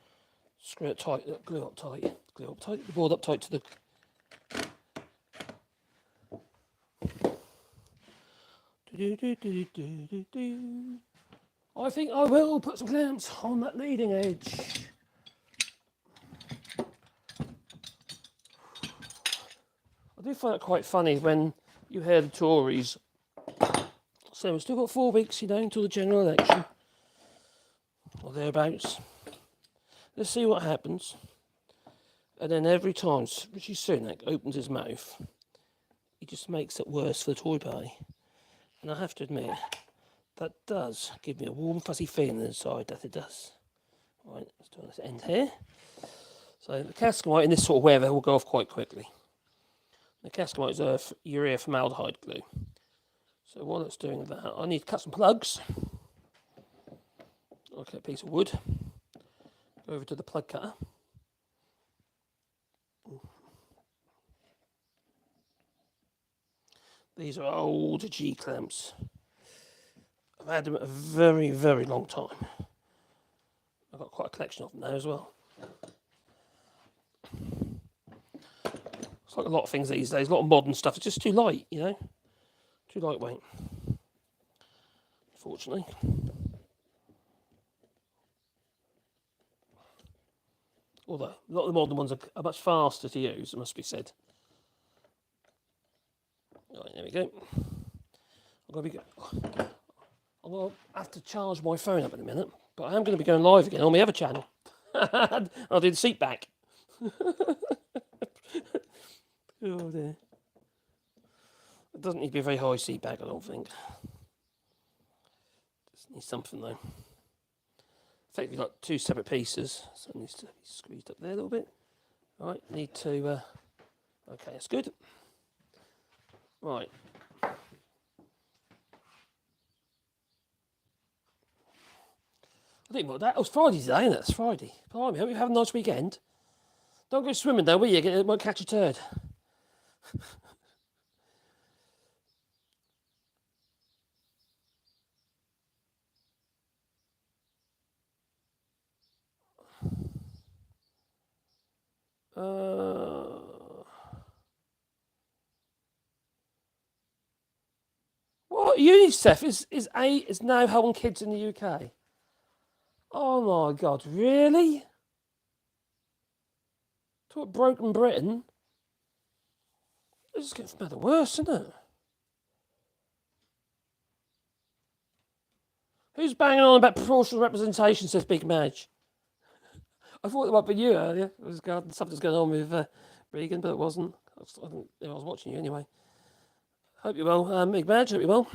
screw it tight, glue up tight, the board up tight to the. I think I will put some clamps on that leading edge. I do find it quite funny when you hear the Tories say we've still got 4 weeks, until the general election, or thereabouts. Let's see what happens. And then every time Rishi Sunak opens his mouth, he just makes it worse for the Tory party. And I have to admit, that does give me a warm, fuzzy feeling inside, that it does. Right, let's do this end here. So the cascamite in this sort of weather will go off quite quickly. The cascamite is a urea formaldehyde glue. So while it's doing that, I need to cut some plugs. I'll cut a piece of wood. Go over to the plug cutter. These are old G clamps. I've had them a very, very long time. I've got quite a collection of them now as well. It's like a lot of things these days, a lot of modern stuff. It's just too light, too lightweight. Unfortunately. Although a lot of the modern ones are much faster to use, it must be said. Right, there we go. I'm going to have to charge my phone up in a minute, but I am going to be going live again on my other channel. I'll do the seat back. Oh dear. It doesn't need to be a very high seat back, I don't think. Just needs something though. Effectively got 2 separate pieces, so it needs to be squeezed up there a little bit. Right, need to. Okay, that's good. Right. I think that was Friday today, isn't it? It's Friday. Blimey, hope you have a nice weekend. Don't go swimming though, will you? It might catch a turd. What? UNICEF is now helping kids in the UK. Oh my God, really? Talk broken Britain. This is getting better worse, isn't it? Who's banging on about proportional representation, says Big Madge? I thought it might be you earlier. It was something's going on with Regan, but it wasn't. I was watching you anyway. Hope you're well, Big Madge. Hope you're well.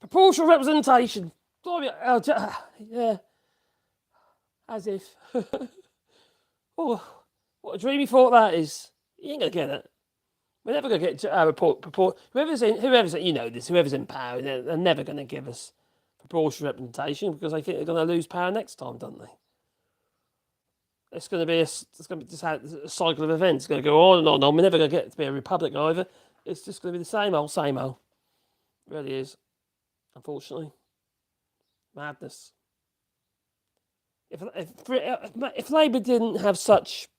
Proportional representation. Yeah. As if. Oh, what a dreamy thought that is. You ain't going to get it. We're never going to get whoever's in power, they're never going to give us proportional representation because they think they're going to lose power next time, don't they? It's going to be just a cycle of events. It's going to go on and on and on. We're never going to get to be a republic either. It's just going to be the same old, same old. It really is. Unfortunately. Madness. If Labour didn't have such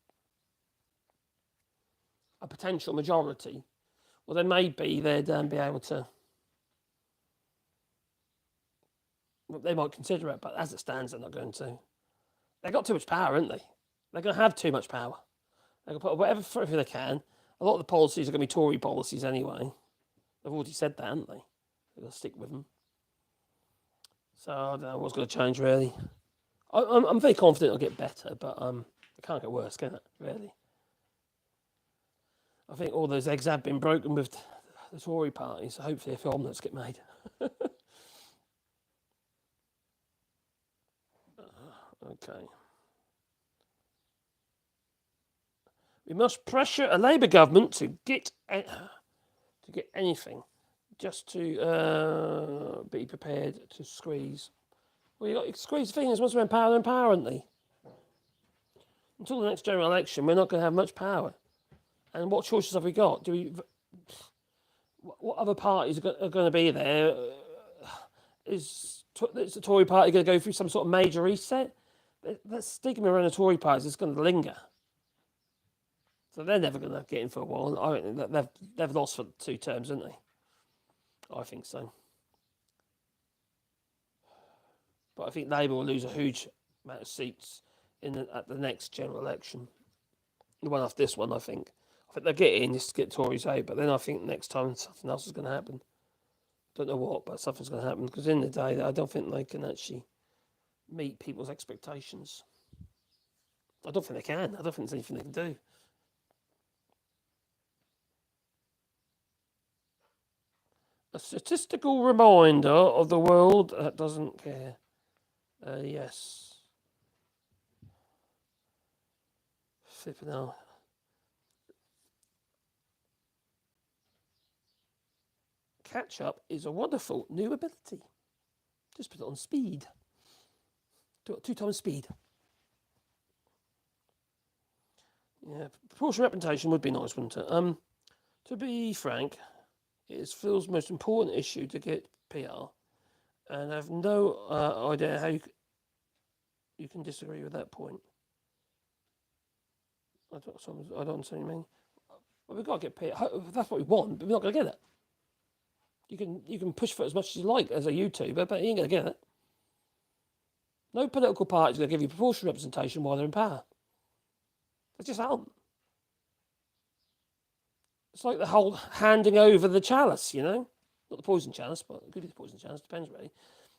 a potential majority, well, then maybe they'd be able to. Well, they might consider it, but as it stands, they're not going to. They've got too much power, haven't they? They're going to have too much power. They're going to put whatever they can. A lot of the policies are going to be Tory policies anyway. They've already said that, haven't they? They're going to stick with them. So I don't know what's going to change, really. I'm very confident it'll get better, but it can't get worse, can it, really? I think all those eggs have been broken with the Tory party, so hopefully a few omelets get made. Okay. We must pressure a Labour government to get anything, just to be prepared to squeeze. Well, you got to squeeze things once we're in power, aren't they? Until the next general election, we're not going to have much power. And what choices have we got? What other parties are going to be there? Is the Tory party going to go through some sort of major reset? That stigma around the Tory party is going to linger. So they're never going to get in for a while. I think they've lost for 2 terms, haven't they? I think so. But I think Labour will lose a huge amount of seats at the next general election. The one after this one, I think. I think they'll get in just to get Tories out, but then I think next time something else is going to happen. Don't know what, but something's going to happen, because in the day, I don't think they can actually meet people's expectations. I don't think they can. I don't think there's anything they can do. A statistical reminder of the world that doesn't care. Yes. Flipping out. Catch up is a wonderful new ability. Just put it on speed. Do it 2 times speed. Yeah, proportional representation would be nice, wouldn't it? To be frank, it feels the most important issue to get PR, and I have no idea how you can disagree with that point. I don't understand what you mean. Well, we've got to get PR. That's what we want, but we're not going to get it. You can push for it as much as you like as a YouTuber, but you ain't going to get it. No political party is going to give you proportional representation while they're in power. They just aren't. It's like the whole handing over the chalice, you know? Not the poison chalice, but it could be the poison chalice, depends really.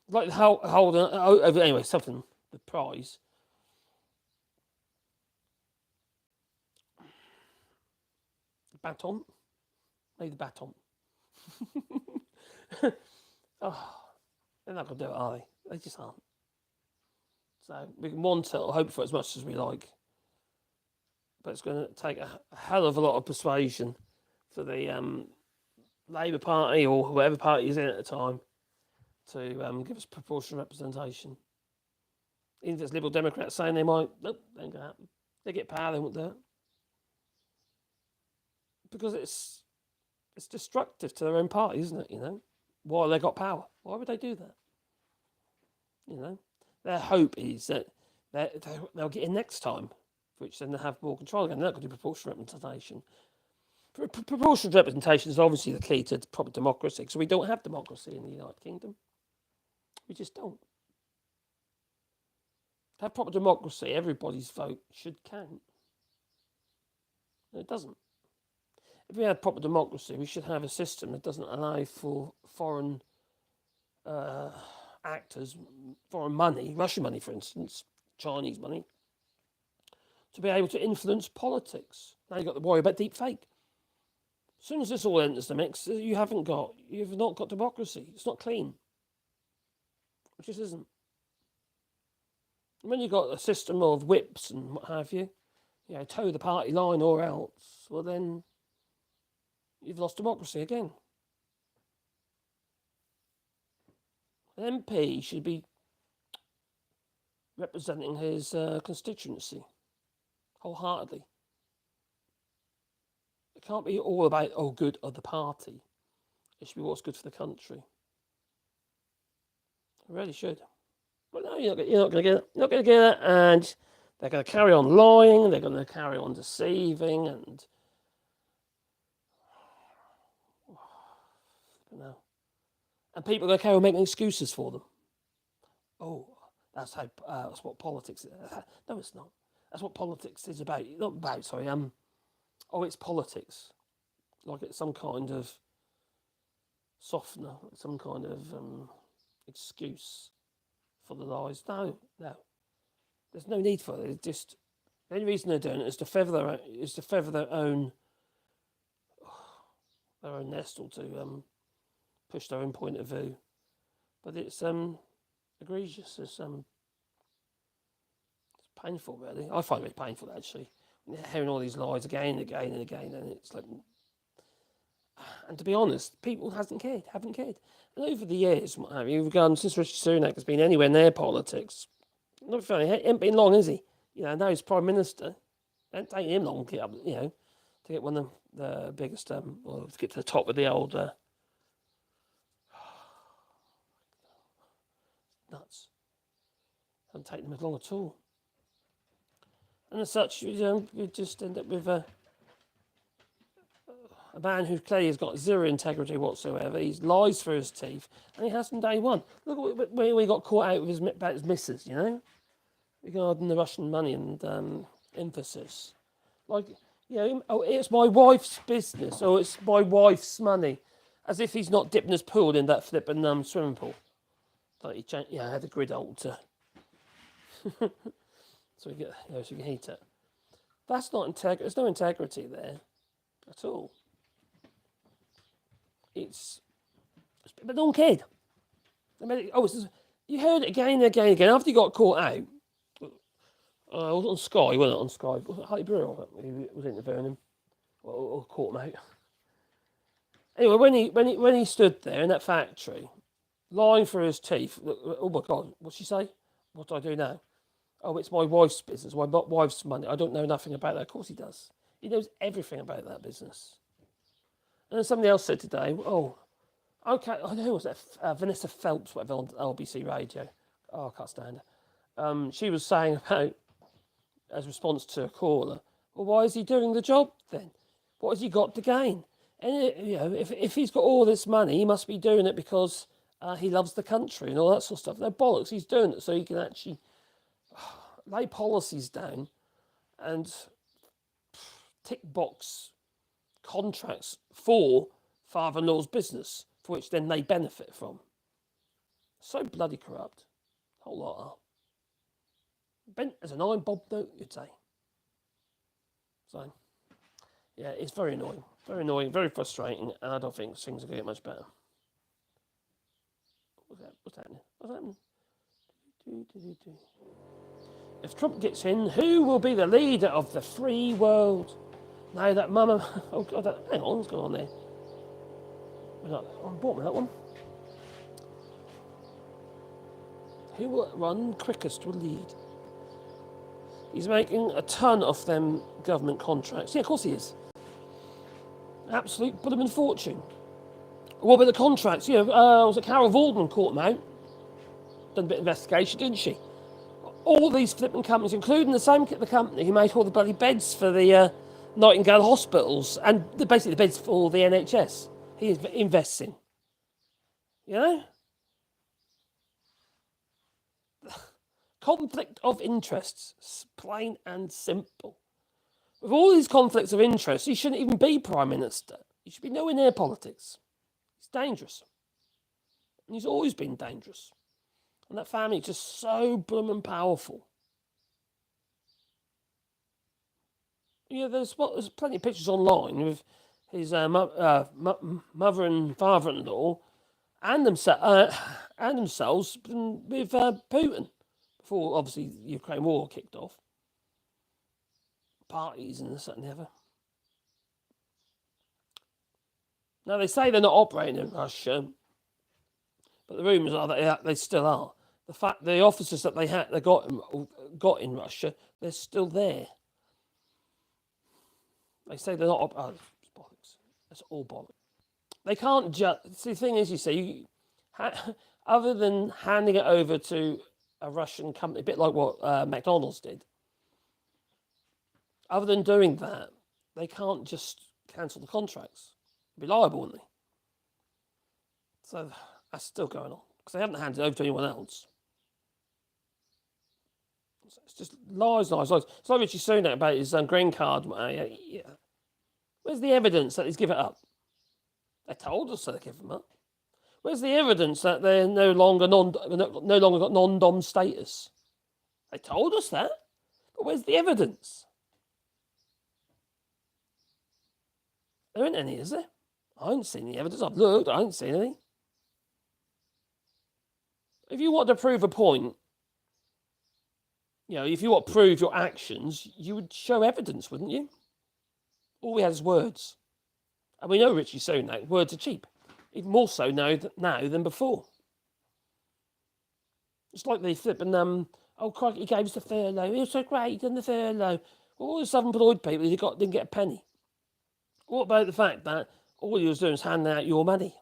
Like the whole over, anyway, something, the prize. The baton? Maybe the baton. Oh, they're not going to do it, are they? They just aren't. So we can want it or hope for it as much as we like. But it's going to take a hell of a lot of persuasion for the Labour Party or whatever party is in at the time to give us proportional representation. Even if it's Liberal Democrats saying they might, nope, that ain't going to happen. They get power, they won't do it. Because it's destructive to their own party, isn't it, you know? While they got power. Why would they do that? You know? Their hope is that they'll get in next time, which then they'll have more control again. They're not going to do proportional representation. Proportional representation is obviously the key to proper democracy, because we don't have democracy in the United Kingdom. We just don't. To have proper democracy, everybody's vote should count. No, it doesn't. If we had proper democracy, we should have a system that doesn't allow for foreign actors, foreign money, Russian money, for instance, Chinese money, to be able to influence politics. Now you've got to worry about deep fake. As soon as this all enters the mix, you've not got democracy. It's not clean. It just isn't. And when you've got a system of whips and what have you, toe the party line or else, well then you've lost democracy again. An MP should be representing his constituency wholeheartedly. It can't be all about, good of the party. It should be what's good for the country. It really should. But no, you're not going to get it. You're not going to get it, and they're going to carry on lying. They're going to carry on deceiving, and people are going to carry on making excuses for them. Oh, that's what politics is. No, it's not. That's what politics is about. Not about, sorry. It's politics. Like it's some kind of softener, some kind of excuse for the lies. No. There's no need for it. It's just the only reason they're doing it is to feather their own nest, or to push their own point of view. But it's egregious. It's painful, really. I find it painful, actually. Hearing all these lies again and again and again, and it's like, and to be honest, people haven't cared. And over the years, what have you, since Rishi Sunak has been anywhere near politics, not funny, it ain't been long, is he? Now he's Prime Minister. It ain't taking him long to get up, to get one of the biggest, to get to the top of the old nuts. Hasn't taken them as long at all. And as such, you just end up with a man who clearly has got zero integrity whatsoever. He lies through his teeth, and he has from day one. Look at where he got caught out with about his missus, you know, regarding the Russian money and emphasis. Like, you know, oh, it's my wife's business, or it's my wife's money, as if he's not dipping his pool in that flipping swimming pool. Like he changed, had the grid alter, so we get, so you can heat it. That's not integrity. There's no integrity there at all. But no one cared. I mean, you heard it again and again and again. After you got caught out, it was on Sky, wasn't it? On Sky, was it Hartley Brewer who was interviewing him, or caught him out? Anyway, when he stood there in that factory, lying through his teeth. Oh my God, what'd she say? What do I do now? Oh, it's my wife's business, my wife's money. I don't know nothing about that. Of course he does. He knows everything about that business. And then somebody else said today, oh, okay, I know, was that Vanessa Phelps, whatever, on LBC Radio. Oh, I can't stand her. She was saying about, as a response to a caller, well, why is he doing the job then? What has he got to gain? And, if he's got all this money, he must be doing it because he loves the country and all that sort of stuff. No bollocks, he's doing it so he can actually lay policies down and tick box contracts for father-in-law's business, for which then they benefit from. So bloody corrupt. Whole lot are. Bent as an iron bob note, you'd say. So, yeah, it's very annoying. Very annoying, very frustrating, and I don't think things are going to get much better. What's happening? If Trump gets in, who will be the leader of the free world? Now that mama... Oh, God, hang on, what's going on there? I bought me that one. Who will run quickest will lead? He's making a ton of them government contracts. Yeah, of course he is. Absolute blooming fortune. What about the contracts? Was it Carol Vorderman caught him out? Done a bit of investigation, didn't she? All these flipping companies, including the company who made all the bloody beds for the Nightingale hospitals and basically the beds for the NHS. He invests in. You know? Conflict of interests, plain and simple. With all these conflicts of interest, he shouldn't even be Prime Minister. He should be nowhere near politics. He's dangerous. And he's always been dangerous. And that family is just so blooming powerful. There's plenty of pictures online with his mother and father-in-law and themselves with Putin before, obviously, the Ukraine war kicked off. Parties and this and the other. Now, they say they're not operating in Russia, but the rumours are that they still are. The fact the officers that they got in Russia, they're still there. They say they're not operating. It's bollocks. That's all bollocks. They can't just... The thing is, you see, other than handing it over to a Russian company, a bit like what McDonald's did, other than doing that, they can't just cancel the contracts. They'd be liable, wouldn't they? So that's still going on because they haven't handed it over to anyone else. It's just lies. It's like RISHI SUNAK about his green card. Where's the evidence that he's given it up? They told us that they give them up. Where's the evidence that they're no longer got non-dom status? They told us that, but where's the evidence? There ain't any, is there? I haven't seen any evidence. I've looked. I haven't seen any. If you want to prove a point, if you want to prove your actions, you would show evidence, wouldn't you? All we had is words. And we know RISHI SUNAK, words are cheap. Even more so now than before. It's like they flip and, crikey, he gave us the furlough. It was so great, done the furlough. All the self-employed people, didn't get a penny. What about the fact that all he was doing was handing out your money?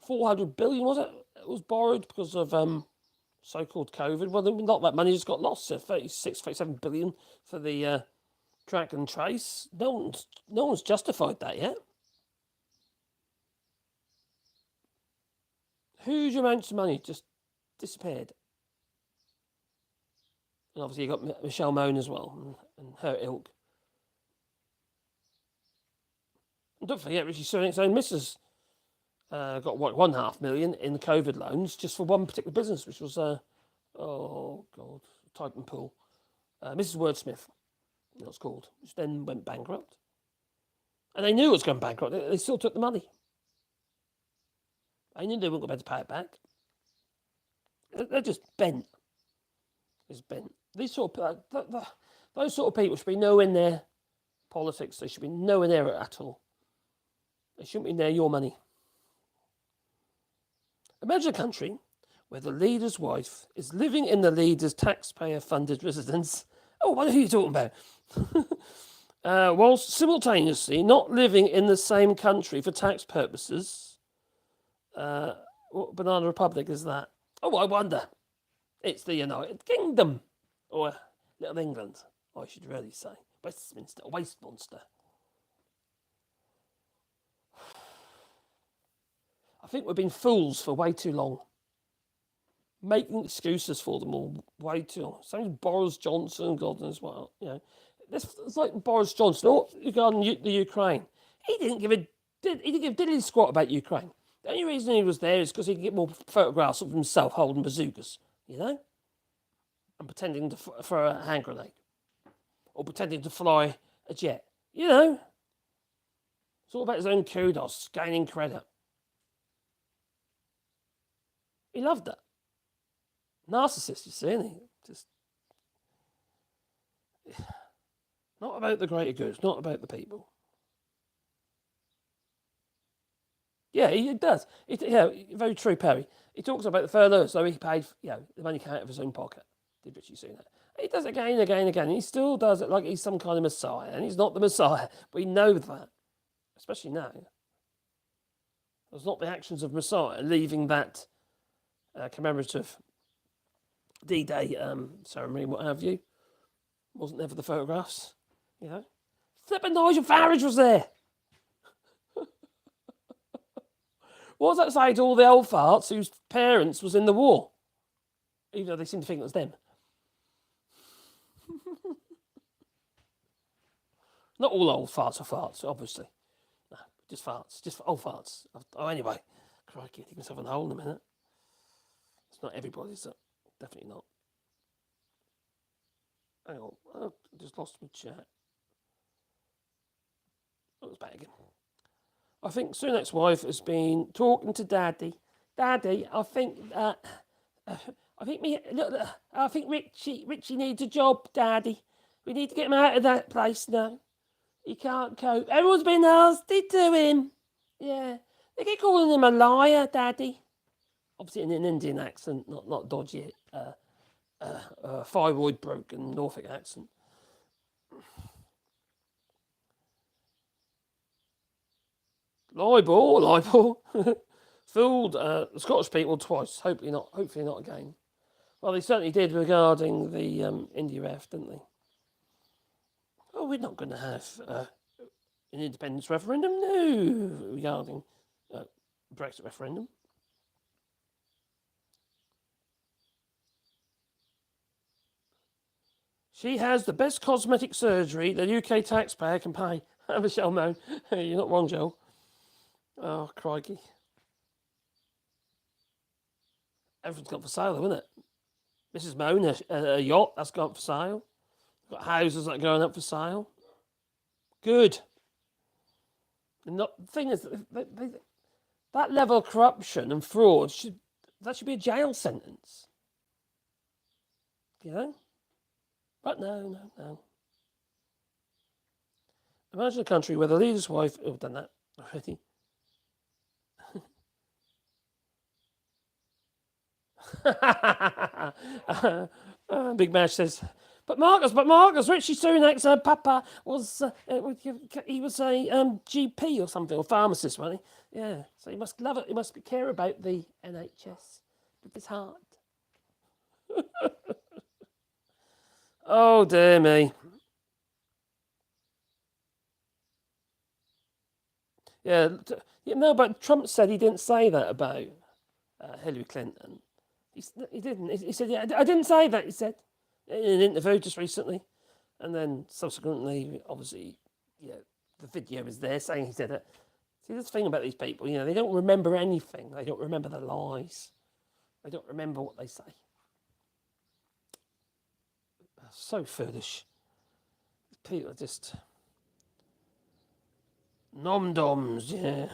400 billion, was it? It was borrowed because of so-called COVID. Well, not that money just got lost. So 37 billion for the track and trace. No one's justified that yet. Huge amounts of money just disappeared. And obviously you got Michelle Mone as well, and her ilk. And don't forget, Rishi Sunak's own missus got what, $1.5 million in the COVID loans just for one particular business, which was Type and Pool, Mrs. Wordsmith, that's called, which then went bankrupt. And they knew it was going bankrupt. They still took the money. They knew they weren't going to be able to pay it back. They're just bent. It's bent. These sort of those sort of people should be nowhere near politics. They should be nowhere near it at all. They shouldn't be near your money. Imagine a country where the leader's wife is living in the leader's taxpayer-funded residence. Oh, what are you talking about? Whilst simultaneously not living in the same country for tax purposes. What banana republic is that? Oh, I wonder. It's the United Kingdom. Or Little England, I should really say. Westminster, Wastminster. I think we've been fools for way too long. Making excuses for them all way too long. Same as Boris Johnson, God knows what. You know, it's like Boris Johnson regarding the Ukraine. He didn't give diddly squat about Ukraine. The only reason he was there is because he could get more photographs of himself holding bazookas, you know, and pretending to throw a hand grenade, or pretending to fly a jet, you know. It's all about his own kudos, gaining credit. He loved it. Narcissist, you see, isn't he? Just not about the greater good, not about the people. Yeah, he does. Very true, Perry. He talks about the furlough, so he paid, the money came out of his own pocket. Did Richie Sunak? He does it again and again and again. He still does it like he's some kind of messiah, and he's not the messiah. We know that, especially now. It's not the actions of Messiah leaving that commemorative D-Day ceremony, what have you. Wasn't there for the photographs, you know. Flippin' Nigel Farage was there. What does that say to all the old farts whose parents was in the war? Even though they seem to think it was them. Not all old farts are farts, obviously. No, just farts. Just old farts. Oh, anyway. Crikey, I think myself in the hole in a minute. It's not everybody's, definitely not. Hang on, I just lost my chat. Oh, it's back again. I think Sunak's wife has been talking to Daddy. Daddy, I think Richie needs a job, Daddy. We need to get him out of that place now. He can't cope. Everyone's been nasty to him. Yeah, they keep calling him a liar, Daddy. Obviously in an Indian accent, not dodgy, thyroid broken Norfolk accent. Libel. Fooled the Scottish people twice. Hopefully not again. Well, they certainly did regarding the India F, didn't they? Oh, we're not going to have an independence referendum, no, regarding Brexit referendum. She has the best cosmetic surgery the UK taxpayer can pay. Michelle Mone, you're not wrong, Joe. Oh, crikey. Everything's gone for sale, isn't it? Mrs. Mone, a yacht, that's gone for sale. Got houses that are going up for sale. Good. The thing is, that level of corruption and fraud should be a jail sentence. You know? But no. Imagine a country where the leader's wife... Oh, I've done that already. Big Mash says, but Marcus, Richie Sunak's papa was, he was a GP or something, or pharmacist, wasn't he? Yeah, so he must love it. He must care about the NHS with his heart. Oh, dear me. Yeah, no, but Trump said he didn't say that about Hillary Clinton. He didn't. He said, yeah, I didn't say that, he said in an interview just recently. And then subsequently, obviously, yeah, the video is there saying he said it. See, this thing about these people, they don't remember anything. They don't remember the lies. They don't remember what they say. So foolish. People are just nom-doms, yeah.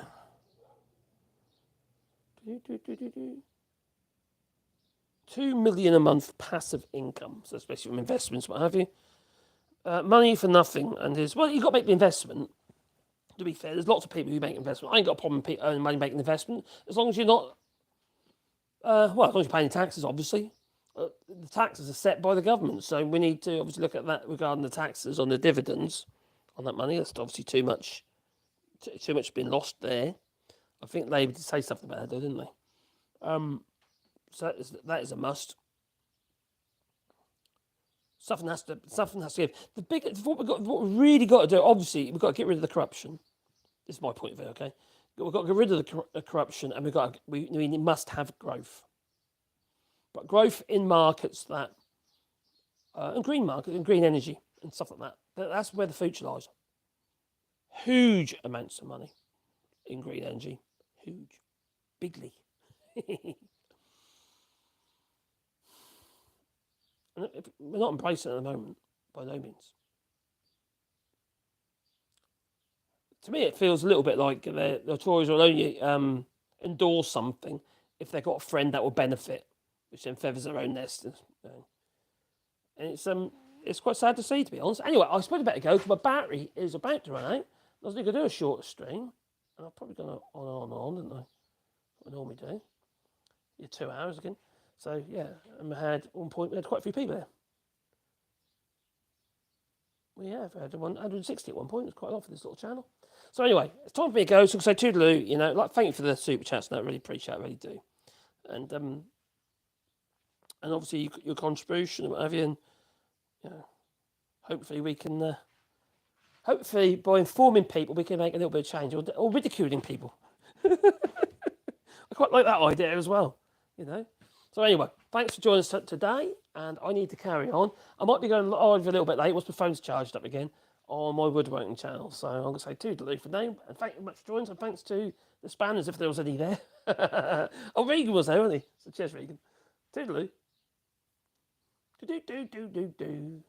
2 million a month passive income, so especially from investments, what have you. Money for nothing, and you've got to make the investment. To be fair, there's lots of people who make investment. I ain't got a problem earning money making investment, as long as you're not, as long as you're paying taxes, obviously. The taxes are set by the government, so we need to obviously look at that regarding the taxes on the dividends on that money. That's obviously too much been lost there. I think they did say something about that, didn't they? So that is a must. Something has to give. What we really got to do, obviously, we've got to get rid of the corruption. This is my point of view, okay? We've got to get rid of the corruption, and we must have growth. But growth in markets that, and green markets, and green energy, and stuff like that. That's where the future lies. Huge amounts of money in green energy. Huge. Bigly. We're not embracing it at the moment, by no means. To me, it feels a little bit like the Tories will only endorse something if they've got a friend that will benefit, which then feathers their own nest. And it's quite sad to see, to be honest. Anyway, I suppose I better go because my battery is about to run out. I was going to do a shorter stream, and I've probably gone on, didn't I? What I normally do. Yeah, 2 hours again. So, yeah, and we had quite a few people there. We have had 160 at one point. It's quite a lot for this little channel. So anyway, it's time for me to go. So I say toodaloo, thank you for the super chats. I really appreciate it, I really do. And obviously your contribution and what have you. And hopefully we can, hopefully by informing people, we can make a little bit of change or ridiculing people. I quite like that idea as well, So anyway, thanks for joining us today, and I need to carry on. I might be going live a little bit late once my phone's charged up again on my woodworking channel. So I'm going to say toodaloo for now, and thank you very much for joining us, and thanks to the spanners if there was any there. Regan was there, wasn't he? So cheers, Regan. Toodaloo. Do-do-do-do-do-do.